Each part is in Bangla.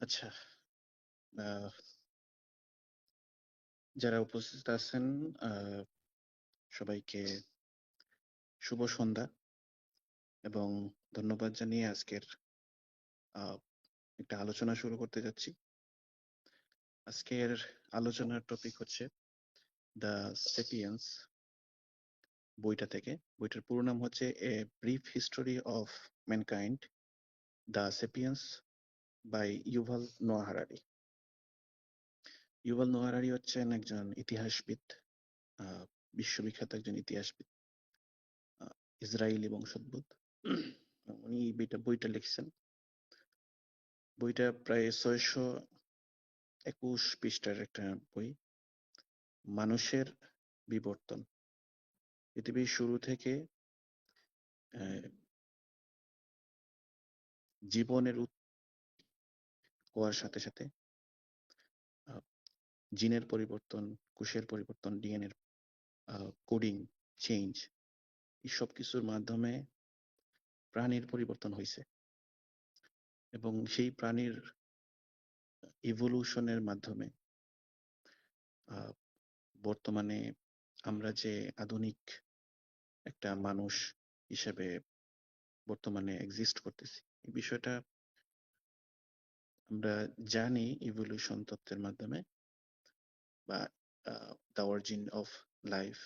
আচ্ছা, আহ, যারা উপস্থিত আছেন, আহ, সবাইকে শুভ সন্ধ্যা এবং ধন্যবাদ জানিয়ে আজকের আহ, একটা আলোচনা শুরু করতে যাচ্ছি। আজকের আলোচনার টপিক হচ্ছে দ্য সেপিয়েন্স বইটা থেকে। বইটার পুরো নাম হচ্ছে a brief history of mankind, the sapiens by Yuval Noah Harari. Yuval Noah হারারি হচ্ছেন একজন ইতিহাসবিদ, আহ, বিশ্ববিখ্যাত একজন ইতিহাসবিদ, ইসরায়েলি বংশোদ্ভূত। উনি এই বইটা লিখছেন। বইটা প্রায় 621 পৃষ্ঠার একটা বই। মানুষের বিবর্তন, পৃথিবীর শুরু থেকে আহ, জীবনের হওয়ার সাথে সাথে আহ, জিনের পরিবর্তন, কোষের পরিবর্তন, ডিএনএর কোডিং চেঞ্জ, এই সব কিছুর মাধ্যমে প্রাণীর পরিবর্তন হয়েছে এবং সেই প্রাণীর ইভলিউশনের মাধ্যমে আহ, বর্তমানে আমরা যে আধুনিক একটা মানুষ হিসেবে বর্তমানে এক্সিস্ট করতেছি, এই বিষয়টা আমরা জানি ইভলিউশন তত্ত্বের মাধ্যমে, বা the origin of life,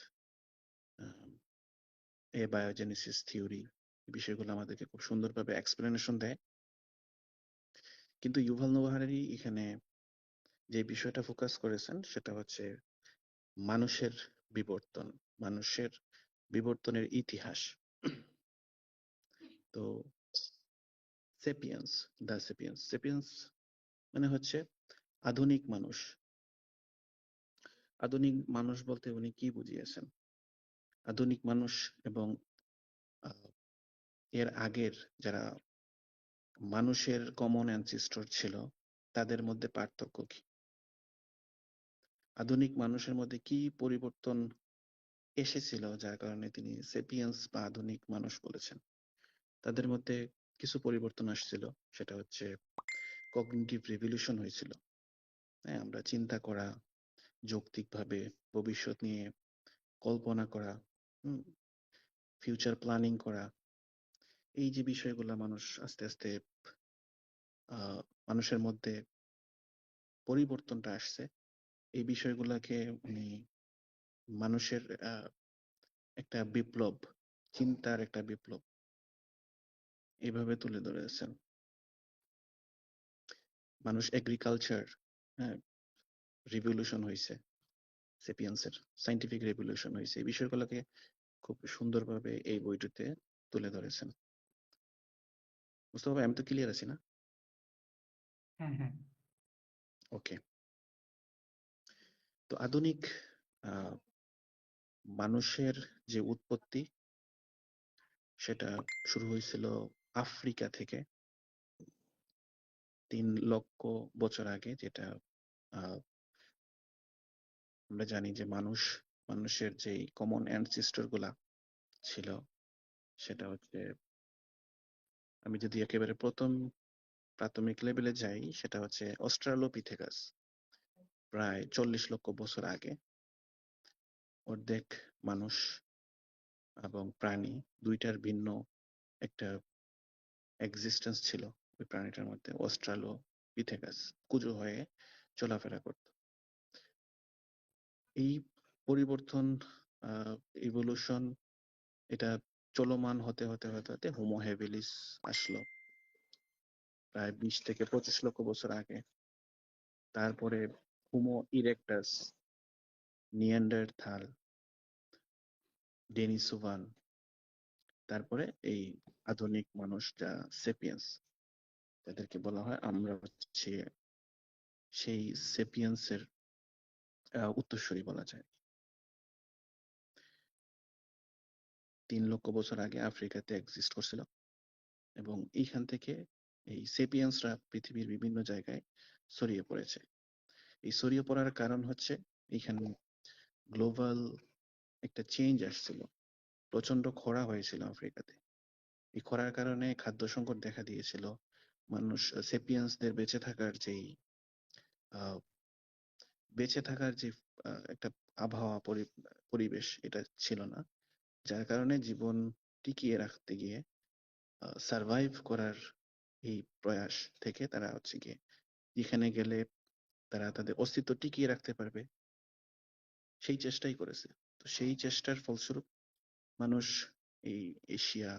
A biogenesis theory, এই বিষয়গুলো আমাদেরকে খুব সুন্দরভাবে এক্সপ্লেনেশন দেয়। কিন্তু ইউভাল নোয়া হারারি এখানে যে বিষয়টা ফোকাস করেছেন সেটা হচ্ছে মানুষের বিবর্তন, মানুষের বিবর্তনের ইতিহাস। তো সেপিয়েন্স, দ্য সেপিয়েন্স, সেপিয়েন্স মানে হচ্ছে আধুনিক মানুষ। আধুনিক মানুষ বলতে উনি কি বুঝিয়েছেন? আধুনিক মানুষ এবং আহ, এর আগের যারা মানুষের কমন অ্যানসিস্টর ছিল, তাদের মধ্যে পার্থক্য কি? আধুনিক মানুষের মধ্যে কি পরিবর্তন এসেছিল যার কারণে তিনি সেপিয়েন্স বা আধুনিক মানুষ বলেছেন? তাদের মধ্যে কিছু পরিবর্তন আসছিল, সেটা হচ্ছে কগনিটিভ রিভলিউশন হয়েছিল। হ্যাঁ, আমরা চিন্তা করা, যৌক্তিকভাবে ভবিষ্যৎ নিয়ে কল্পনা করা, ফিউচার প্ল্যানিং করা, এই যে বিষয়গুলো মানুষ আস্তে আস্তে আহ মানুষের মধ্যে পরিবর্তনটা আসছে, এই বিষয়গুলোকে উনি মানুষের একটা বিপ্লব, চিন্তার একটা বিপ্লব এইভাবে তুলে ধরেছেন। মানুষ এগ্রিকালচার, হ্যাঁ, রিভলিউশন হয়েছে, সেপিয়েন্সের সাইন্টিফিক রেভলিউশন হয়েছে, এই বিষয়গুলোকে খুব সুন্দরভাবে এই বইটিতে তুলে ধরেছেন। বুঝতে পারবে? আমি তো ক্লিয়ার আছি না? হ্যাঁ, হ্যাঁ। ওকে। তো আধুনিক আহ মানুষের যে উৎপত্তি, সেটা শুরু হয়েছিল আফ্রিকা থেকে 3 লক্ষ বছর আগে। যেটা আহ, আমরা জানি যে মানুষের যে কমন অ্যানসিস্টর গুলা ছিল, সেটা হচ্ছে, আমি যদি একেবারে প্রথম প্রাথমিক লেভেলে যাই, সেটা হচ্ছে অস্ট্রালোপিথেকাস। প্রায় 40 লক্ষ বছর আগে অর্ধেক মানুষ এবং প্রাণী দুইটার ভিন্ন একটা এক্সিস্টেন্স ছিল ওই প্রাণীটার মধ্যে। অস্ট্রালোপিথেকাস কুজো হয়ে চলাফেরা করত। এই পরিবর্তন, ইভলিউশন, এটা চলমান হতে হতে হতে হতে হোমো হ্যাবিলিস আসলো প্রায় 20 থেকে 25 লক্ষ বছর আগে। তারপরে হোমো ইরেক্টাস, নিয়ান্ডারথাল, ডেনিসোভান, তারপরে এই আধুনিক মানুষ যা সেপিয়েন্স, যাদেরকে বলা হয় আমরা হচ্ছে সেই সেপিয়েন্সের উত্তরসূরি বলা যায়। 3 লক্ষ বছর আগে আফ্রিকাতে এক্সিস্ট করছিল এবং এইখান থেকে এই সেপিয়েন্সরা পৃথিবীর বিভিন্ন জায়গায় ছড়িয়ে পড়েছে। এই ছড়িয়ে পড়ার কারণ হচ্ছে এইখানে গ্লোবাল একটা চেঞ্জ আসছিল। প্রচন্ড খরা হয়েছিল আফ্রিকাতে। এই খরার কারণে খাদ্য সংকট দেখা দিয়েছিল। মানুষ সেপিয়েন্সদের আহ, বেঁচে থাকার যে একটা আবহাওয়া পরিবেশ এটা ছিল না, যার কারণে জীবন টিকিয়ে রাখতে গিয়ে সারভাইভ করার এই প্রয়াস থেকে তারা হচ্ছে গিয়ে যেখানে গেলে তারা তাদের অস্তিত্ব টিকিয়ে রাখতে পারবে সেই চেষ্টাই করেছে। তো সেই চেষ্টার ফলস্বরূপ মানুষ এই এশিয়া,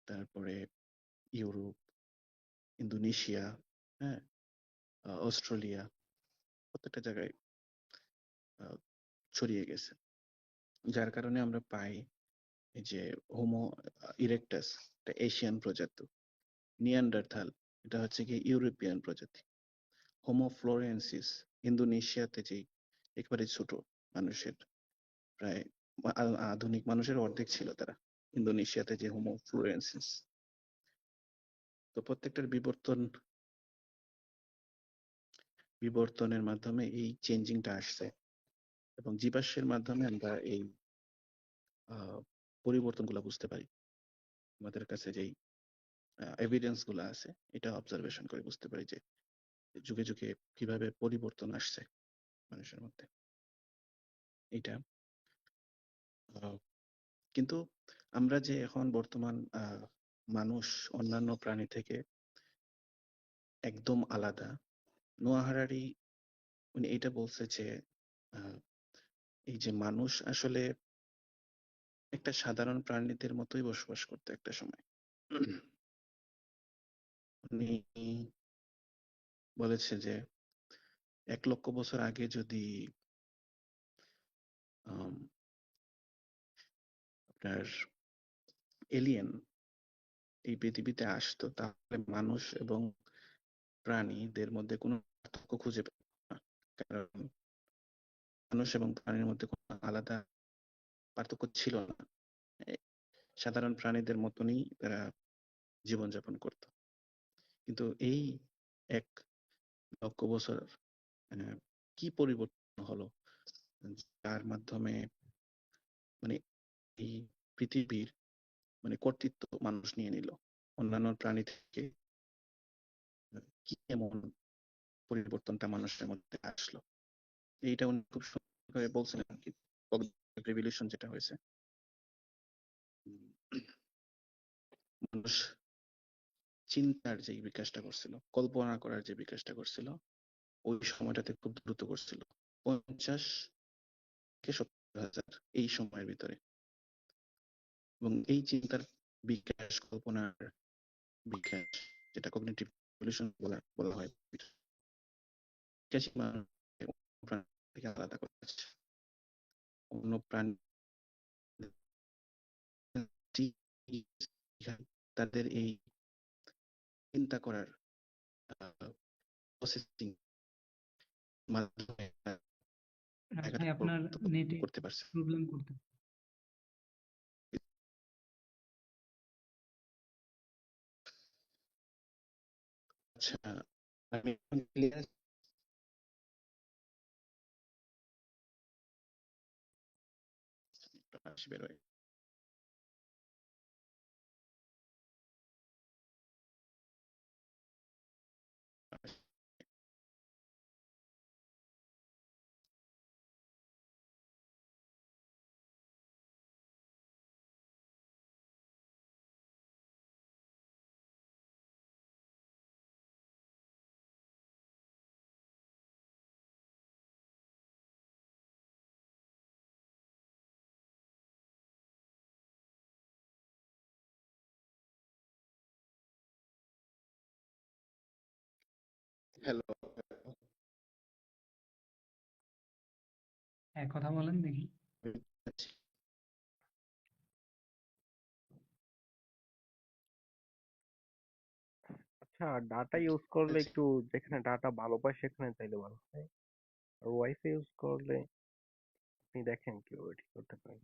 তারপরে ইউরোপ, ইন্দোনেশিয়া, হ্যাঁ, অস্ট্রেলিয়া, প্রত্যেকটা জায়গায় আহ, ছড়িয়ে গেছে। যার কারণে আমরা পাই এই যে হোমো ইরেকটাস, এটা এশিয়ান প্রজাতি, নিয়ান্ডারথাল এটা হচ্ছে কি ইউরোপিয়ান প্রজাতি, হোমো ফ্লোরেন্সিস ইন্দোনেশিয়াতে যে একেবারে ছোট মানুষের, প্রায় আধুনিক মানুষের অর্ধেক ছিল তারা ইন্দোনেশিয়াতে, যে হোমো ফ্লোরেন্সিস। তো প্রত্যেকটার বিবর্তনের মাধ্যমে এই চেঞ্জিংটা আসছে, এবং জীবাশ্মের মাধ্যমে আমরা এই আহ, পরিবর্তনগুলো বুঝতে পারি। আমাদের কাছে যেই এভিডেন্স গুলো আছে এটা অবজারভেশন করে বুঝতে পারি যে যুগে যুগে কিভাবে পরিবর্তন আসছে মানুষের মধ্যে। এটা আহ, কিন্তু আমরা যে এখন বর্তমান মানুষ অন্যান্য প্রাণী থেকে একদম আলাদা, নোয়া হারারি উনি এটা বলছে যে আহ, এই যে মানুষ আসলে একটা সাধারণ প্রাণীদের মতোই বসবাস করতো একটা সময়। উনি বলেছে যে 1 লক্ষ বছর আগে যদি আম, আপনার এলিয়েন এই পৃথিবীতে আসতো তাহলে মানুষ এবং প্রাণীদের মধ্যে কোনো পার্থক্য খুঁজে পেত না। কারণ মানুষ এবং প্রাণীর মধ্যে কোনো আলাদা পার্থক্য ছিল না। এ, সাধারণ প্রাণীদের মতনই তারা জীবনযাপন করত। কিন্তু এই 1 লক্ষ বছর আহ, কি পরিবর্তন হলো, যার মাধ্যমে মানে এই পৃথিবীর কর্তৃত্ব মানুষ নিয়ে নিল অন্যান্য প্রাণী থেকে। কি এমন পরিবর্তনটা মানুষের মধ্যে আসলো, এইটা উনি খুব সুন্দর করে বলছিলেন আর কি। রেভলিউশন যেটা হয়েছে, উম, মানুষ চিন্তার যে বিকাশটা করছিল, কল্পনা করার যে বিকাশটা করছিল, ওই সময়টাতে খুব দ্রুত করছিল, 50 থেকে 70 হাজার এই সময়ের ভিতরে। এবং এই চিন্তার বিকাশ, কল্পনার বিকাশ, যেটা কগনিটিভ রেভলিউশন বলা বলা হয়, বিকাশই মানুষকে অন্য প্রাণী থেকে আলাদা করেছে। অন্য প্রাণী তাদের এই চিন্তা করার প্রসেসিং মাধ্যমে জায়গাটা ভাই আপনার নেটে করতে পারছে। প্রবলেম করতে। আচ্ছা, আমি এখন clear আছি, বের হয়ে আসি। হ্যালো। হ্যাঁ, কথা বলেন দেখি। আচ্ছা, ডাটা ইউজ করলে একটু যেখানে ডাটা ভালো পায় সেখানে চাইলে ভালো হয়। আর ওয়াইফাই ইউজ করলে আপনি দেখেন কিভাবে ঠিক করতে পারেন।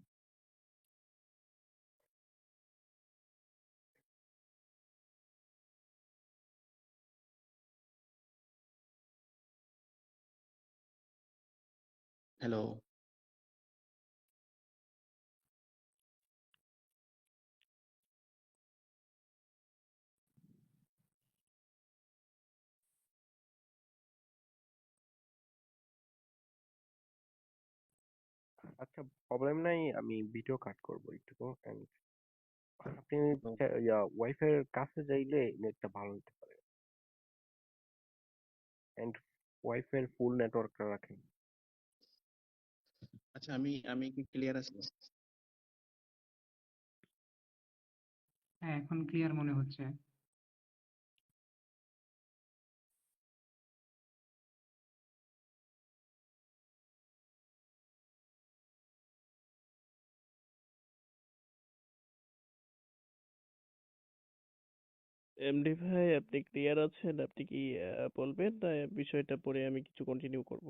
হ্যালো। আচ্ছা, প্রবলেম নাই, আমি ভিডিও কাট করবো একটু। and আপনি তো ওয়াইফাই এর কাছে যাইলে নেটটা ভালো হতে পারে। এন্ড ওয়াইফাই এর ফুল নেটওয়ার্কটা রাখেন। আচ্ছা, আমি আমি কি ক্লিয়ার আছি? হ্যাঁ, এখন ক্লিয়ার মনে হচ্ছে। এমডি ভাই, আপনি ক্লিয়ার আছেন? আপনি কি বলবেন, না বিষয়টা পরে আমি কিছু কন্টিনিউ করব?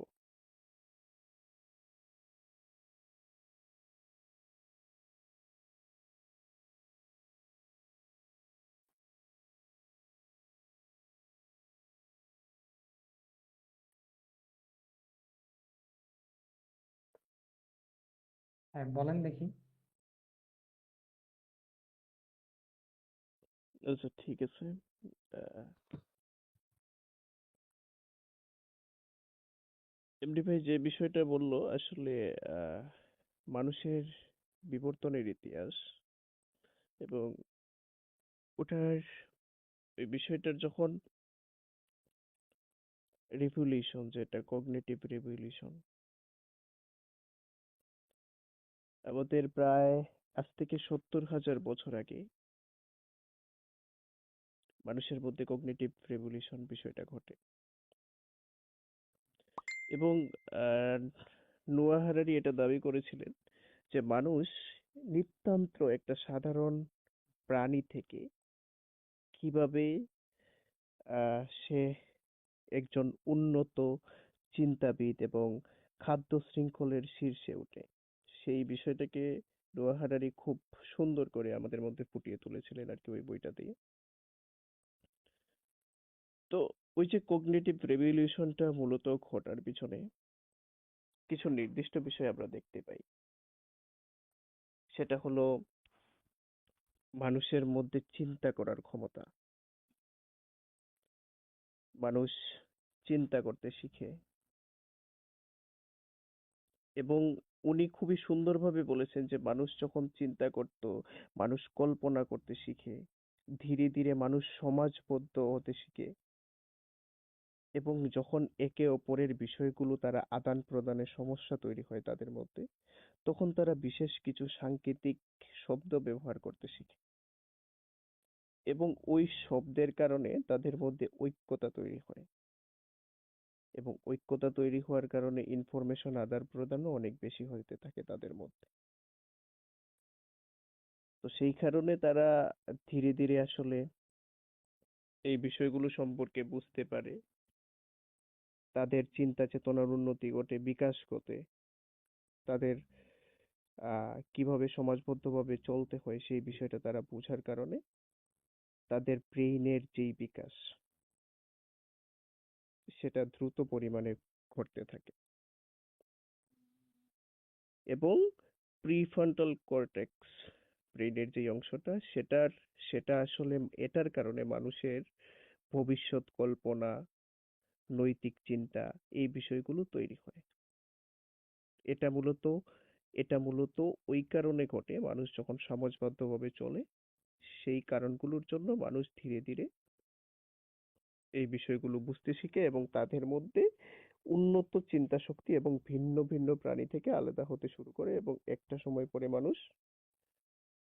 হ্যাঁ, বলেন দেখি। আচ্ছা, ঠিক আছে। এমডি ভাই যে বিষয়টা বললো, আসলে আহ, মানুষের বিবর্তনের ইতিহাস এবং ওটার ওই বিষয়টার যখন রিভলিউশন, যেটা কগনিটিভ রিভলিউশন, আমাদের প্রায় আজ থেকে 70,000 বছর আগে মানুষের মধ্যে কগনিটিভ রেভলিউশন বিষয়টা ঘটে। এবং আহ, নোয়া হারারি এটা দাবি করেছিলেন যে মানুষ নিতান্ত একটা সাধারণ প্রাণী থেকে কিভাবে সে একজন উন্নত চিন্তাবিদ এবং খাদ্য শৃঙ্খলের শীর্ষে ওঠে, সেই বিষয়টাকে নোয়া হারারি খুব সুন্দর করে আমাদের মধ্যে ফুটিয়ে তুলেছিলেন আর কি ওই বইটা দিয়ে। তো ওই যে কগনিটিভ রেভলিউশনটা মূলত ঘটার পিছনে কিছু নির্দিষ্ট বিষয় আমরা দেখতে পাই। সেটা হলো মানুষের মধ্যে চিন্তা করার ক্ষমতা। মানুষ চিন্তা করতে শিখে এবং উনি খুবই সুন্দরভাবে বলেছেন যে মানুষ যখন চিন্তা করত, মানুষ কল্পনা করতে শিখে, ধীরে ধীরে মানুষ সমাজবদ্ধ হতে শিখে এবং যখন একে অপরের বিষয়গুলো তারা আদান প্রদানের সমস্যা তৈরি হয় তাদের মধ্যে, তখন তারা বিশেষ কিছু সাংকেতিক শব্দ ব্যবহার করতে শিখে এবং ওই শব্দের কারণে তাদের মধ্যে ঐক্যতা তৈরি হয় এবং ঐক্যতা তৈরি হওয়ার কারণে ইনফরমেশন আদান প্রদানও অনেক বেশি হতে থাকে তাদের মধ্যে। তো সেই কারণে তারা ধীরে ধীরে আসলে এই বিষয়গুলো সম্পর্কে বুঝতে পারে, তাদের চিন্তা চেতনার উন্নতি ঘটে, বিকাশ ঘটে, তাদের কিভাবে সমাজবদ্ধভাবে চলতে হয় সেই বিষয়টা তারা বোঝার কারণে তাদের ব্রেইনের যেই বিকাশ সেটা দ্রুত পরিমাণে ঘটতে থাকে এবং প্রিফ্রন্টাল কর্টেক্স, ব্রেইনের যে অংশটা, সেটা আসলে এটার কারণে মানুষের ভবিষ্যৎ কল্পনা, নৈতিক চিন্তা, এই বিষয়গুলো তৈরি হয়। এটা মূলত এটা মূলত ওই কারণে ঘটে, মানুষ যখন সমাজবদ্ধভাবে চলে সেই কারণগুলোর জন্য মানুষ ধীরে ধীরে এই বিষয়গুলো বুঝতে শিখে এবং তাদের মধ্যে উন্নত চিন্তা শক্তি এবং ভিন্ন ভিন্ন প্রাণী থেকে আলাদা হতে শুরু করে এবং একটা সময় পরে মানুষ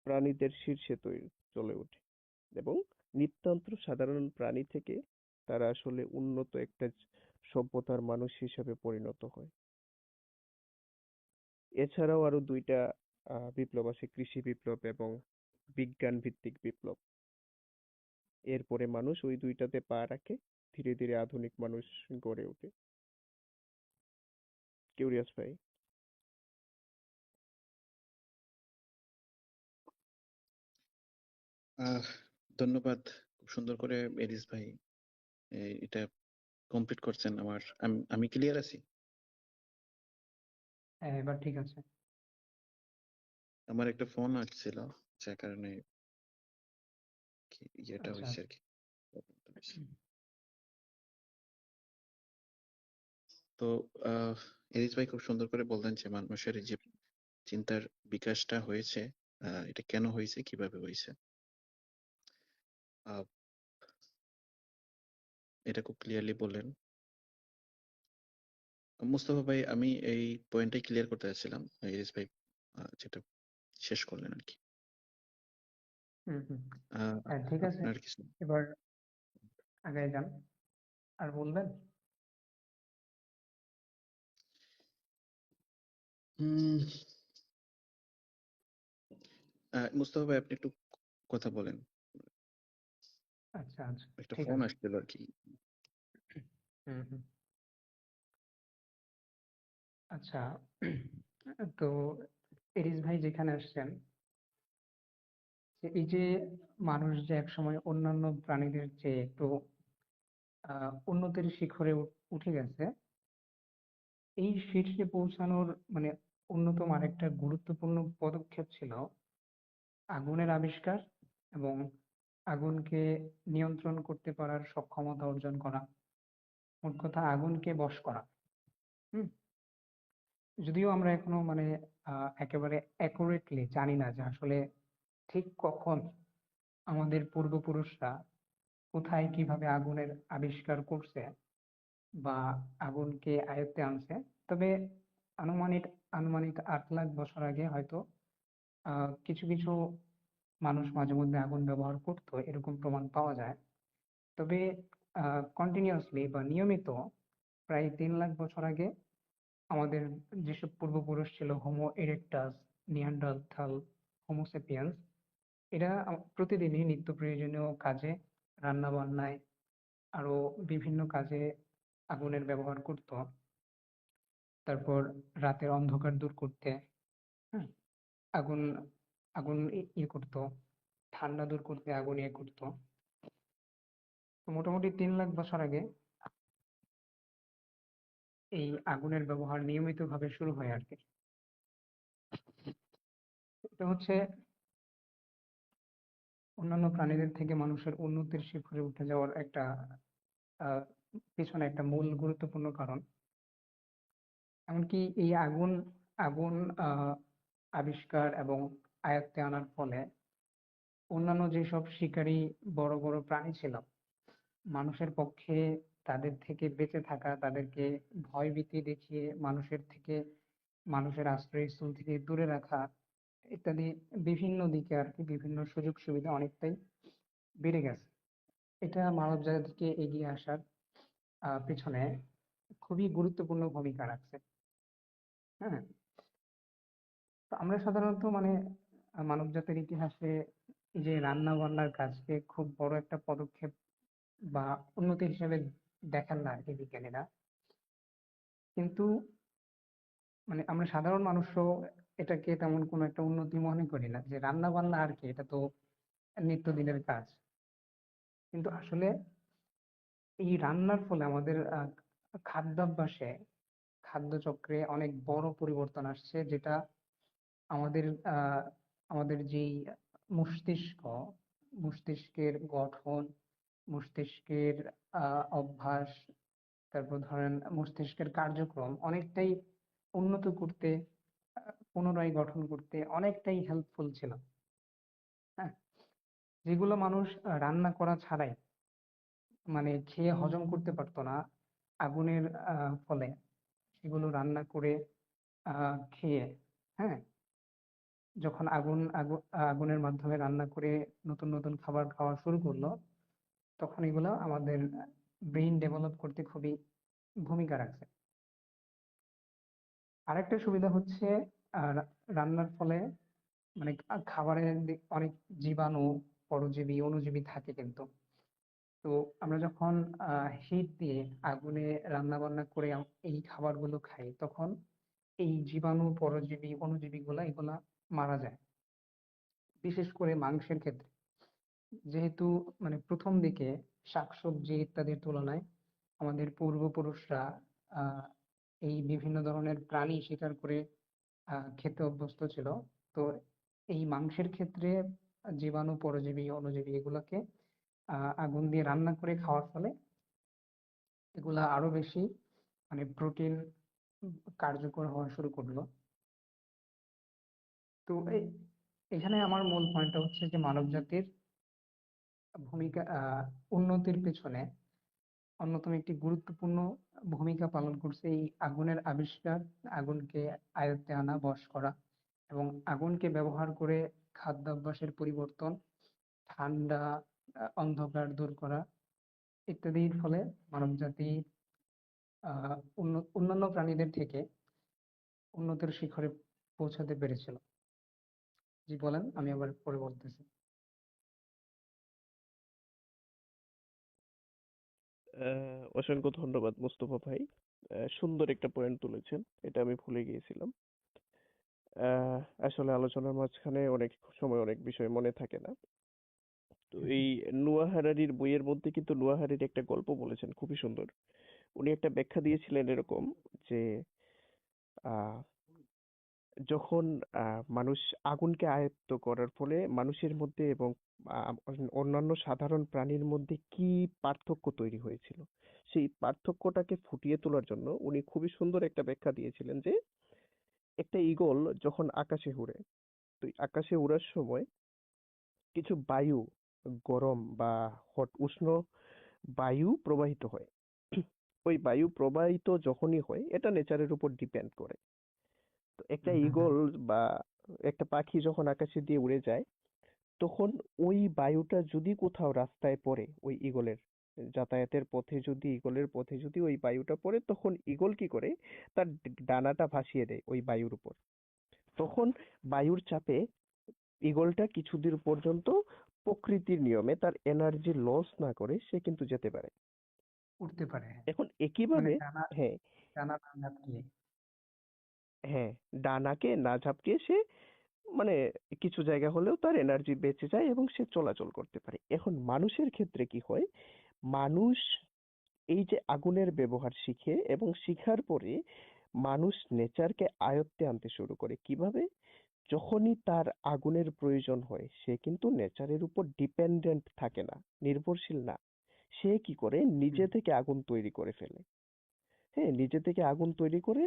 প্রাণীদের শীর্ষে চলে ওঠে এবং নিতান্ত সাধারণ প্রাণী থেকে তারা আসলে উন্নত একটা সভ্যতার মানুষ হিসেবে পরিণত হয়। এছাড়াও আরো দুইটা বিপ্লব আছে, কৃষি বিপ্লব এবং বিজ্ঞান ভিত্তিক বিপ্লব। এরপরে মানুষ ওই দুইটাতে পা রাখে, ধীরে ধীরে আধুনিক মানুষ গড়ে ওঠে। কিউরিয়াস ভাই? আহ ধন্যবাদ, খুব সুন্দর করে এরিস ভাই এটা কমপ্লিট করছেন। আমি ক্লিয়ার আছি? হ্যাঁ, এবার ঠিক আছে। আমার একটা ফোন আসছিল, যার কারণে ইয়েটা আচ্ছা, হয়েছে আচ্ছা। আর কি, প্রবলেমটা হয়েছে। তো এরিস ভাই খুব সুন্দর করে বললেন যে মানুষের এই যে চিন্তার বিকাশটা হয়েছে, এটা কেন হয়েছে, কিভাবে হয়েছে, আহ, এটা খুব ক্লিয়ারলি বললেন মুস্তফা ভাই। আমি এই পয়েন্টটাই ক্লিয়ার করতে চাচ্ছিলাম, ইরিস ভাই যেটা শেষ করলেন আর কি। হুম হুম আহ, হ্যাঁ, ঠিক আছে। আপনার কিছু এবার আগায় যান, আর বলবেন? হুম, মুস্তফা ভাই আপনি একটু কথা বলেন, আচ্ছা আচ্ছা, একটা ঠিক ফোন আছে। আসছিল আর কি। হুম হুম আচ্ছা, তো এরিস ভাই যেখানে আসছেন, যে এই যে মানুষ যে একসময় অন্যান্য প্রাণীদের চেয়ে একটু উন্নতির শিখরে উঠে গেছে, এই শীর্ষে পৌঁছানোর মানে অন্যতম আরেকটা গুরুত্বপূর্ণ পদক্ষেপ ছিল আগুনের আবিষ্কার এবং আগুনকে নিয়ন্ত্রণ করতে পারার সক্ষমতা অর্জন করা, মোট কথা আগুনকে বশ করা। হুম যদিও আমরা এখনো মানে একেবারে অ্যাকুরেটলি জানি না যে আসলে ঠিক কখন আমাদের পূর্বপুরুষরা কোথায় কিভাবে আগুনের আবিষ্কার করছে বা আগুনকে আয়ত্তে আনছে। তবে আনুমানিক আনুমানিক 8 লাখ বছর আগে হয়তো কিছু কিছু মানুষ মাঝে মধ্যে আগুন ব্যবহার করতো, এরকম প্রমাণ পাওয়া যায়। তবে কন্টিনিউয়াসলি বা নিয়মিত প্রায় 3 লাখ বছর আগে আমাদের যেসব পূর্বপুরুষ ছিল, হোমো এরেক্টাস, নিয়ান্ডারথাল, হোমোসেপিয়ান্স, এরা প্রতিদিনই নিত্য প্রয়োজনীয় কাজে, রান্না বান্নায়, আরো বিভিন্ন কাজে আগুনের ব্যবহার করত। তারপর রাতের অন্ধকার দূর করতে, হ্যাঁ, আগুন আগুন ইয়ে করতো, ঠান্ডা দূর করতে আগুন ইয়ে করতো। তো মোটামুটি 3 লাখ বছর আগে এই আগুনের ব্যবহার নিয়মিতভাবে শুরু হয় আর কি। এটা হচ্ছে অন্যান্য প্রাণীদের থেকে মানুষের উন্নতির শিখরে উঠে যাওয়ার একটা আহ পিছনে একটা মূল গুরুত্বপূর্ণ কারণ। এমনকি এই আগুন আগুন আহ আবিষ্কার এবং আয়ত্তে আনার ফলে অন্যান্য যেসব শিকারী বড় বড় প্রাণী ছিল, মানুষের পক্ষে তাদের থেকে বেঁচে থাকা, তাদেরকে ভয়ভীতি দেখিয়ে মানুষের আশ্রয়স্থল থেকে দূরে রাখা ইত্যাদি বিভিন্ন দিকে আর কি বিভিন্ন সুযোগ সুবিধা অনেকটাই বেড়ে গেছে। এটা মানব জাতিকে এগিয়ে আসার পেছনে খুবই গুরুত্বপূর্ণ ভূমিকা রাখছে। হ্যাঁ, তো আমরা সাধারণত মানে মানব জাতির ইতিহাসে এই যে রান্না বান্নার কাজকে খুব বড় একটা পদক্ষেপ বা উন্নতি হিসেবে দেখেন না আর কি বিজ্ঞানীরা। কিন্তু মানে আমরা সাধারণ মানুষও এটাকে তেমন কোনো একটা উন্নতি মনে করি না, যে রান্না বান্না আর কি, এটা তো নিত্যদিনের কাজ। কিন্তু আসলে এই রান্নার ফলে আমাদের খাদ্যাভ্যাসে, খাদ্যচক্রে অনেক বড় পরিবর্তন আসছে, যেটা আমাদের আমাদের যেই মস্তিষ্ক, মস্তিষ্কের গঠন, মস্তিষ্কের অভ্যাস, তারপর ধরেন মস্তিষ্কের কার্যক্রম অনেকটাই উন্নত করতে, পুনরায় গঠন করতে অনেকটাই হেল্পফুল ছিল। হ্যাঁ, যেগুলো মানুষ রান্না করা ছাড়াই মানে খেয়ে হজম করতে পারতো না আগুনের ফলে, সেগুলো রান্না করে খেয়ে, হ্যাঁ, যখন আগুনের মাধ্যমে রান্না করে নতুন নতুন খাবার খাওয়া শুরু করলো, তখন এগুলো আমাদের ব্রেইন ডেভেলপ করতে খুবই ভূমিকা রাখছে। আরেকটা সুবিধা হচ্ছে রান্নার ফলে মানে খাবারের অনেক জীবাণু, পরজীবী, অণুজীবী থাকে কিন্তু। তো আমরা যখন হিট দিয়ে আগুনে রান্না বান্না করে এই খাবারগুলো খাই, তখন এই জীবাণু, পরজীবী, অণুজীবী এগুলা মারা যায়। বিশেষ করে মাংসের ক্ষেত্রে, যেহেতু মানে প্রথম দিকে শাকসবজি ইত্যাদির তুলনায় আমাদের পূর্বপুরুষরা আহ এই বিভিন্ন ধরনের প্রাণী শিকার করে খেতে অভ্যস্ত ছিল। তো এই মাংসের ক্ষেত্রে জীবাণু, পরজীবী, অণুজীবী এগুলোকে আগুন দিয়ে রান্না করে খাওয়ার ফলে এগুলা আরো বেশি মানে প্রোটিন কার্যকর হওয়া শুরু করলো। তো এখানে আমার মূল পয়েন্টটা হচ্ছে যে মানব জাতির ভূমিকা উন্নতির পেছনে অন্যতম একটি গুরুত্বপূর্ণ ভূমিকা পালন করছে এই আগুনের আবিষ্কার, আগুনকে আয়ত্তে আনা, বশ করা এবং আগুনকে ব্যবহার করে খাদ্যাভ্যাসের পরিবর্তন, ঠান্ডা, অন্ধকার দূর করা ইত্যাদির ফলে মানবজাতি অন্যান্য প্রাণীদের থেকে উন্নতির শিখরে পৌঁছাতে পেরেছিল। জি বলেন, আমি আবার পরে বলতেছি। অসংখ্য ধন্যবাদ মুস্তফা ভাই। সুন্দর একটা পয়েন্ট তুলেছেন, এটা আমি ভুলে গিয়েছিলাম। আহ, আসলে আলোচনার মাঝখানে অনেক সময় অনেক বিষয় মনে থাকে না। তো হুম, এই নোয়াহ হারারির বইয়ের মধ্যে কিন্তু নোয়াহ হারারি একটা গল্প বলেছেন, খুবই সুন্দর। উনি একটা ব্যাখ্যা দিয়েছিলেন এরকম যে আহ যখন মানুষ আগুনকে আয়ত্ত করার ফলে মানুষের মধ্যে এবং অন্যান্য সাধারণ প্রাণীর মধ্যে কি পার্থক্য তৈরি হয়েছিল, সেই পার্থক্যটাকে ফুটিয়ে তোলার জন্য উনি খুবই সুন্দর একটা ব্যাখ্যা দিয়েছিলেন যে একটা ঈগল যখন আকাশে উড়ে, তো এই আকাশে উড়ার সময় কিছু বায়ু, গরম বা হট উষ্ণ বায়ু প্রবাহিত হয়। ওই বায়ু প্রবাহিত যখনই হয় এটা নেচারের উপর ডিপেন্ড করে। তো একটা হুম, হুম, হুম। ঈগল বা একটা পাখি যখন আকাশে দিয়ে উড়ে যায়, তখন ওই বায়ুটা যদি কোথাও রাস্তায় পড়ে, ওই ঈগলের যাতায়াতের পথে যদি, ঈগলের পথে যদি ওই বায়ুটা পড়ে, তখন ঈগল কি করে, তার ডানাটা ভাসিয়ে দেয় ওই বায়ুর উপর। তখন বায়ুর চাপে ঈগলটা কিছুদূর পর্যন্ত প্রকৃতির নিয়মে তার এনার্জি লস না করে সে কিন্তু যেতে পারে। উঠতে পারে, হ্যাঁ। এখন মানে একইভাবে, টানা হ্যাঁ, টানা না ঝাঁপিয়ে। হ্যাঁ, ডানাকে না ঝাপকিয়ে সে মানে কিছু জায়গা হলেও তার এনার্জি বেঁচে যায় এবং সে চলাচল করতে পারে। এখন মানুষের ক্ষেত্রে কি হয়, মানুষ এই যে আগুনের ব্যবহার শিখে এবং শিখার পরে মানুষ নেচারকে আয়ত্তে আনতে শুরু করে কিভাবে, যখনই তার আগুনের প্রয়োজন হয় সে কিন্তু নেচারের উপর ডিপেন্ডেন্ট থাকে না, নির্ভরশীল না। সে কি করে, হুম, নিজে থেকে আগুন তৈরি করে ফেলে। হ্যাঁ, নিজে থেকে আগুন তৈরি করে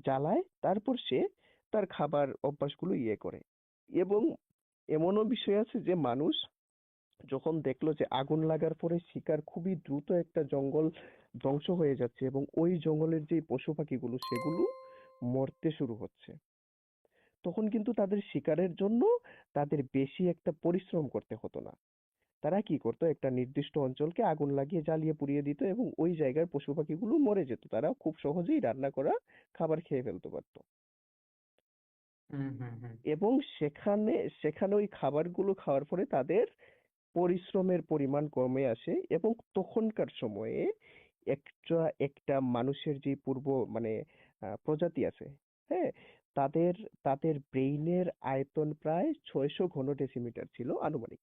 জ্বালায়, তারপর সে তার খাবার অভ্যাসগুলো করে। এবং এমনও বিষয় আছে যে মানুষ যখন দেখলো যে আগুন লাগার পরে শিকার খুবই দ্রুত একটা জঙ্গল ধ্বংস হয়ে যাচ্ছে এবং ওই জঙ্গলের যে পশু পাখিগুলো সেগুলো মরতে শুরু হচ্ছে, তখন কিন্তু তাদের শিকারের জন্য তাদের বেশি একটা পরিশ্রম করতে হতো না। তারা কি করতো, একটা নির্দিষ্ট অঞ্চলকে আগুন লাগিয়ে জ্বালিয়ে পুড়িয়ে দিত এবং ওই জায়গার পশু পাখিগুলো মরে যেত, তারা খুব সহজেই রান্না করা খাবার খেয়ে ফেলতে পারতো। হুম, হুম, হুম। এবং সেখানে সেখানে ওই খাবারগুলো খাওয়ার পরে তাদের পরিশ্রমের পরিমাণ কমে আসে এবং তখনকার সময়ে একটা একটা মানুষের যে পূর্ব মানে প্রজাতি আছে, হ্যাঁ, তাদের তাদের ব্রেইনের আয়তন প্রায় 600 ঘন ডেসিমিটার ছিল আনুমানিক।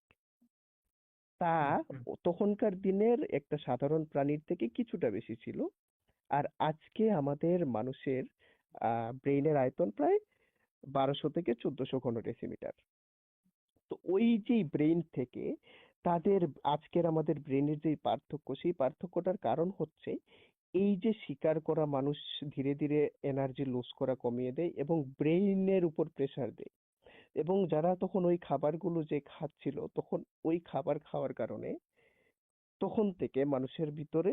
তা হুম, হুম, তখনকার দিনের একটা সাধারণ প্রাণীর থেকে কিছুটা বেশি ছিল। আর আজকে আমাদের মানুষের ব্রেইনের আয়তন প্রায় 1200 থেকে 1400 ঘন ডেসিমিটার। তো ওই যে ব্রেইন থেকে তাদের আজকের আমাদের ব্রেনের যে পার্থক্য, সেই পার্থক্যটার কারণ হচ্ছে এই যে শিকার করা মানুষ ধীরে ধীরে এনার্জি লুজ করা কমিয়ে দেয় এবং ব্রেইনের উপর প্রেসার দেয়। এবং যারা তখন ওই খাবারগুলো যে খাচ্ছিল, তখন ওই খাবার খাওয়ার কারণে তখন থেকে মানুষের ভিতরে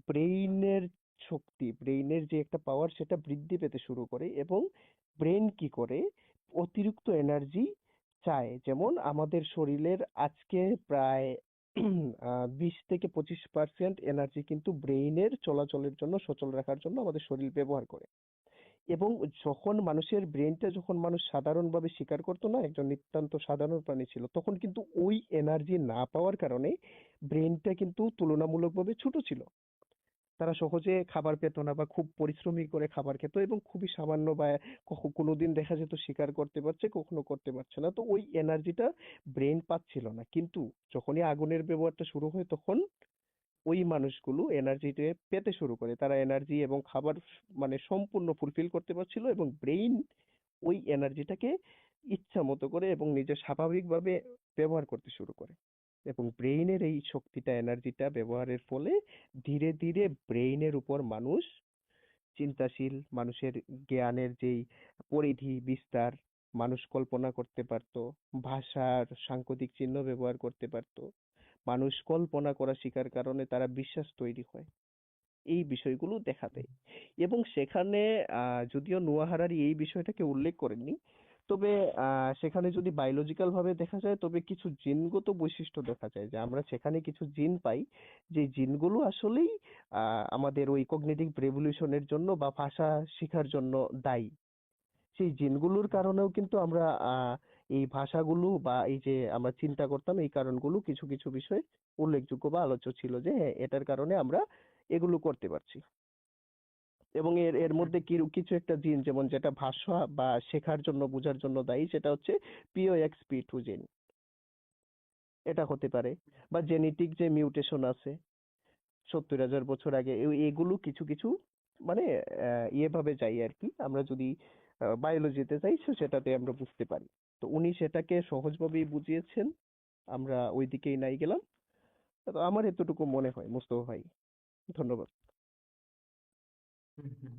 ব্রেইনের শক্তি, ব্রেইনের যে একটা পাওয়ার সেটা বৃদ্ধি পেতে শুরু করে এবং ব্রেন কি করে, অতিরিক্ত এনার্জি চায়। যেমন আমাদের শরীরের আজকে প্রায় 20 থেকে 25% এনার্জি কিন্তু ব্রেইনের চলাচলের জন্য, সচল রাখার জন্য আমাদের শরীর ব্যবহার করে। এবং যখন মানুষের ব্রেনটা, যখন মানুষ সাধারণভাবে শিকার করতো না, একজন নিতান্ত সাধারণ প্রাণী ছিল, তখন কিন্তু ওই এনার্জি না পাওয়ার কারণে ব্রেনটা কিন্তু তুলনামূলকভাবে ছোট ছিল। তারা সহজে খাবার পেত না বা খুব পরিশ্রমী করে খাবার খেত এবং খুবই সামান্য বা কোনোদিন দেখা যেত শিকার করতে পারছে, কখনো করতে পারছে না, তো ওই এনার্জিটা ব্রেন পাচ্ছিল না। কিন্তু যখনই আগুনের ব্যবহারটা শুরু হয় তখন ওই মানুষগুলো এনার্জি পেতে শুরু করে, তারা এনার্জি এবং খাবার মানে সম্পূর্ণ ফুলফিল করতে পারছিল এবং ব্রেইন ওই এনার্জিটাকে ইচ্ছা মতো করে এবং নিজের স্বাভাবিকভাবে ব্যবহার করতে শুরু করে। এবং ব্রেইনের এই শক্তিটা, এনার্জিটা ব্যবহারের ফলে ধীরে ধীরে ব্রেইনের উপর মানুষ চিন্তাশীল, মানুষের জ্ঞানের যেই পরিধি বিস্তার, মানুষ কল্পনা করতে পারতো, ভাষার সাংকেতিক চিহ্ন ব্যবহার করতে পারতো, মানুষ কল্পনা করা শিখার কারণে তারা বিশ্বাস তৈরি হয়। এই বিষয়গুলো দেখা দেয় এবং সেখানে যদিও নোয়াহ হারারি এই বিষয়টাকে উল্লেখ করেননি, তবে সেখানে যদি বায়োলজিক্যাল ভাবে দেখা যায় তবে কিছু জিনগত বৈশিষ্ট্য দেখা যায় যে আমরা সেখানে কিছু জিন পাই, যে জিনগুলো আসলেই আমাদের ওই কগনিটিভ রেভলিউশনের জন্য বা ভাষা শেখার জন্য দায়ী। সেই জিনগুলোর কারণেও কিন্তু আমরা এই ভাষাগুলো বা এই যে আমরা চিন্তা করতাম, এই কারণগুলো কিছু কিছু বিষয় উল্লেখযোগ্য বা আলোচ্য ছিল যে হ্যাঁ, এটার কারণে আমরা এগুলো করতে পারছি। এবং এর এর হুম, মধ্যে কিছু একটা জিন যেমন যেটা ভাষা বা শেখার জন্য বোঝার জন্য দায়ী, সেটা হচ্ছে POXP2 জিন। এটা হতে পারে, বা জেনেটিক যে মিউটেশন আছে 70,000 বছর আগে, এগুলো কিছু কিছু মানে ভাবে যাই আর কি, আমরা যদি বায়োলজিতে যাই সেটাতে আমরা বুঝতে পারি। তো উনি সেটাকে সহজভাবেই বুঝিয়েছেন, আমরা ওই দিকেই নাই গেলাম। তো আমার এতটুকু মনে হয় মুস্তফা ভাই। ধন্যবাদ। হুম, হুম।